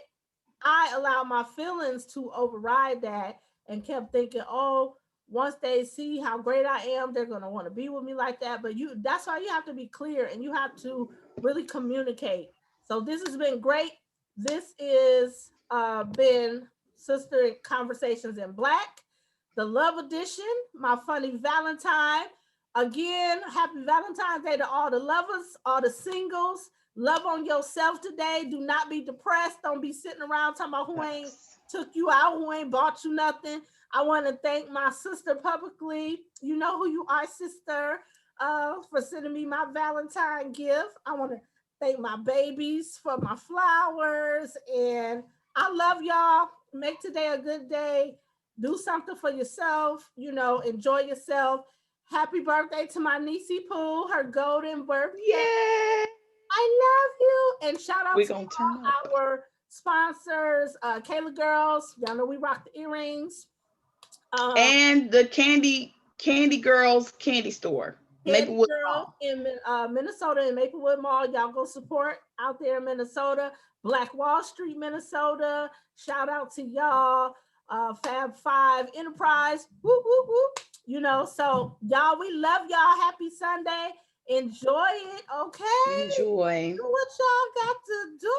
I allowed my feelings to override that and kept thinking, oh, once they see how great I am, they're gonna want to be with me like that. But that's why you have to be clear and you have to really communicate. So this has been great. This is been Sister Conversations in Black, the Love Edition, my funny Valentine. Again, happy Valentine's Day to all the lovers, all the singles. Love on yourself today. Do not be depressed. Don't be sitting around talking about who ain't Facts. took you out, who ain't bought you nothing. I want to thank my sister publicly. You know who you are, sister, for sending me my Valentine gift. I want to thank my babies for my flowers. And I love y'all. Make today a good day. Do something for yourself. Enjoy yourself. Happy birthday to my niecey Pooh, her golden birthday. Yeah. I love you. And shout out We're to gonna turn up. all our sponsors, Kayla Girls. Y'all know we rock the earrings. And the Candy Girls candy store, Candy Maplewood Girls Mall. in Minnesota in Maplewood Mall. Y'all go support out there in Minnesota. Black Wall Street, Minnesota. Shout out to y'all. Fab Five Enterprise. Whoop, whoop, whoop. You know, so y'all, we love y'all. Happy Sunday. Enjoy it, okay? Enjoy. Do what y'all got to do.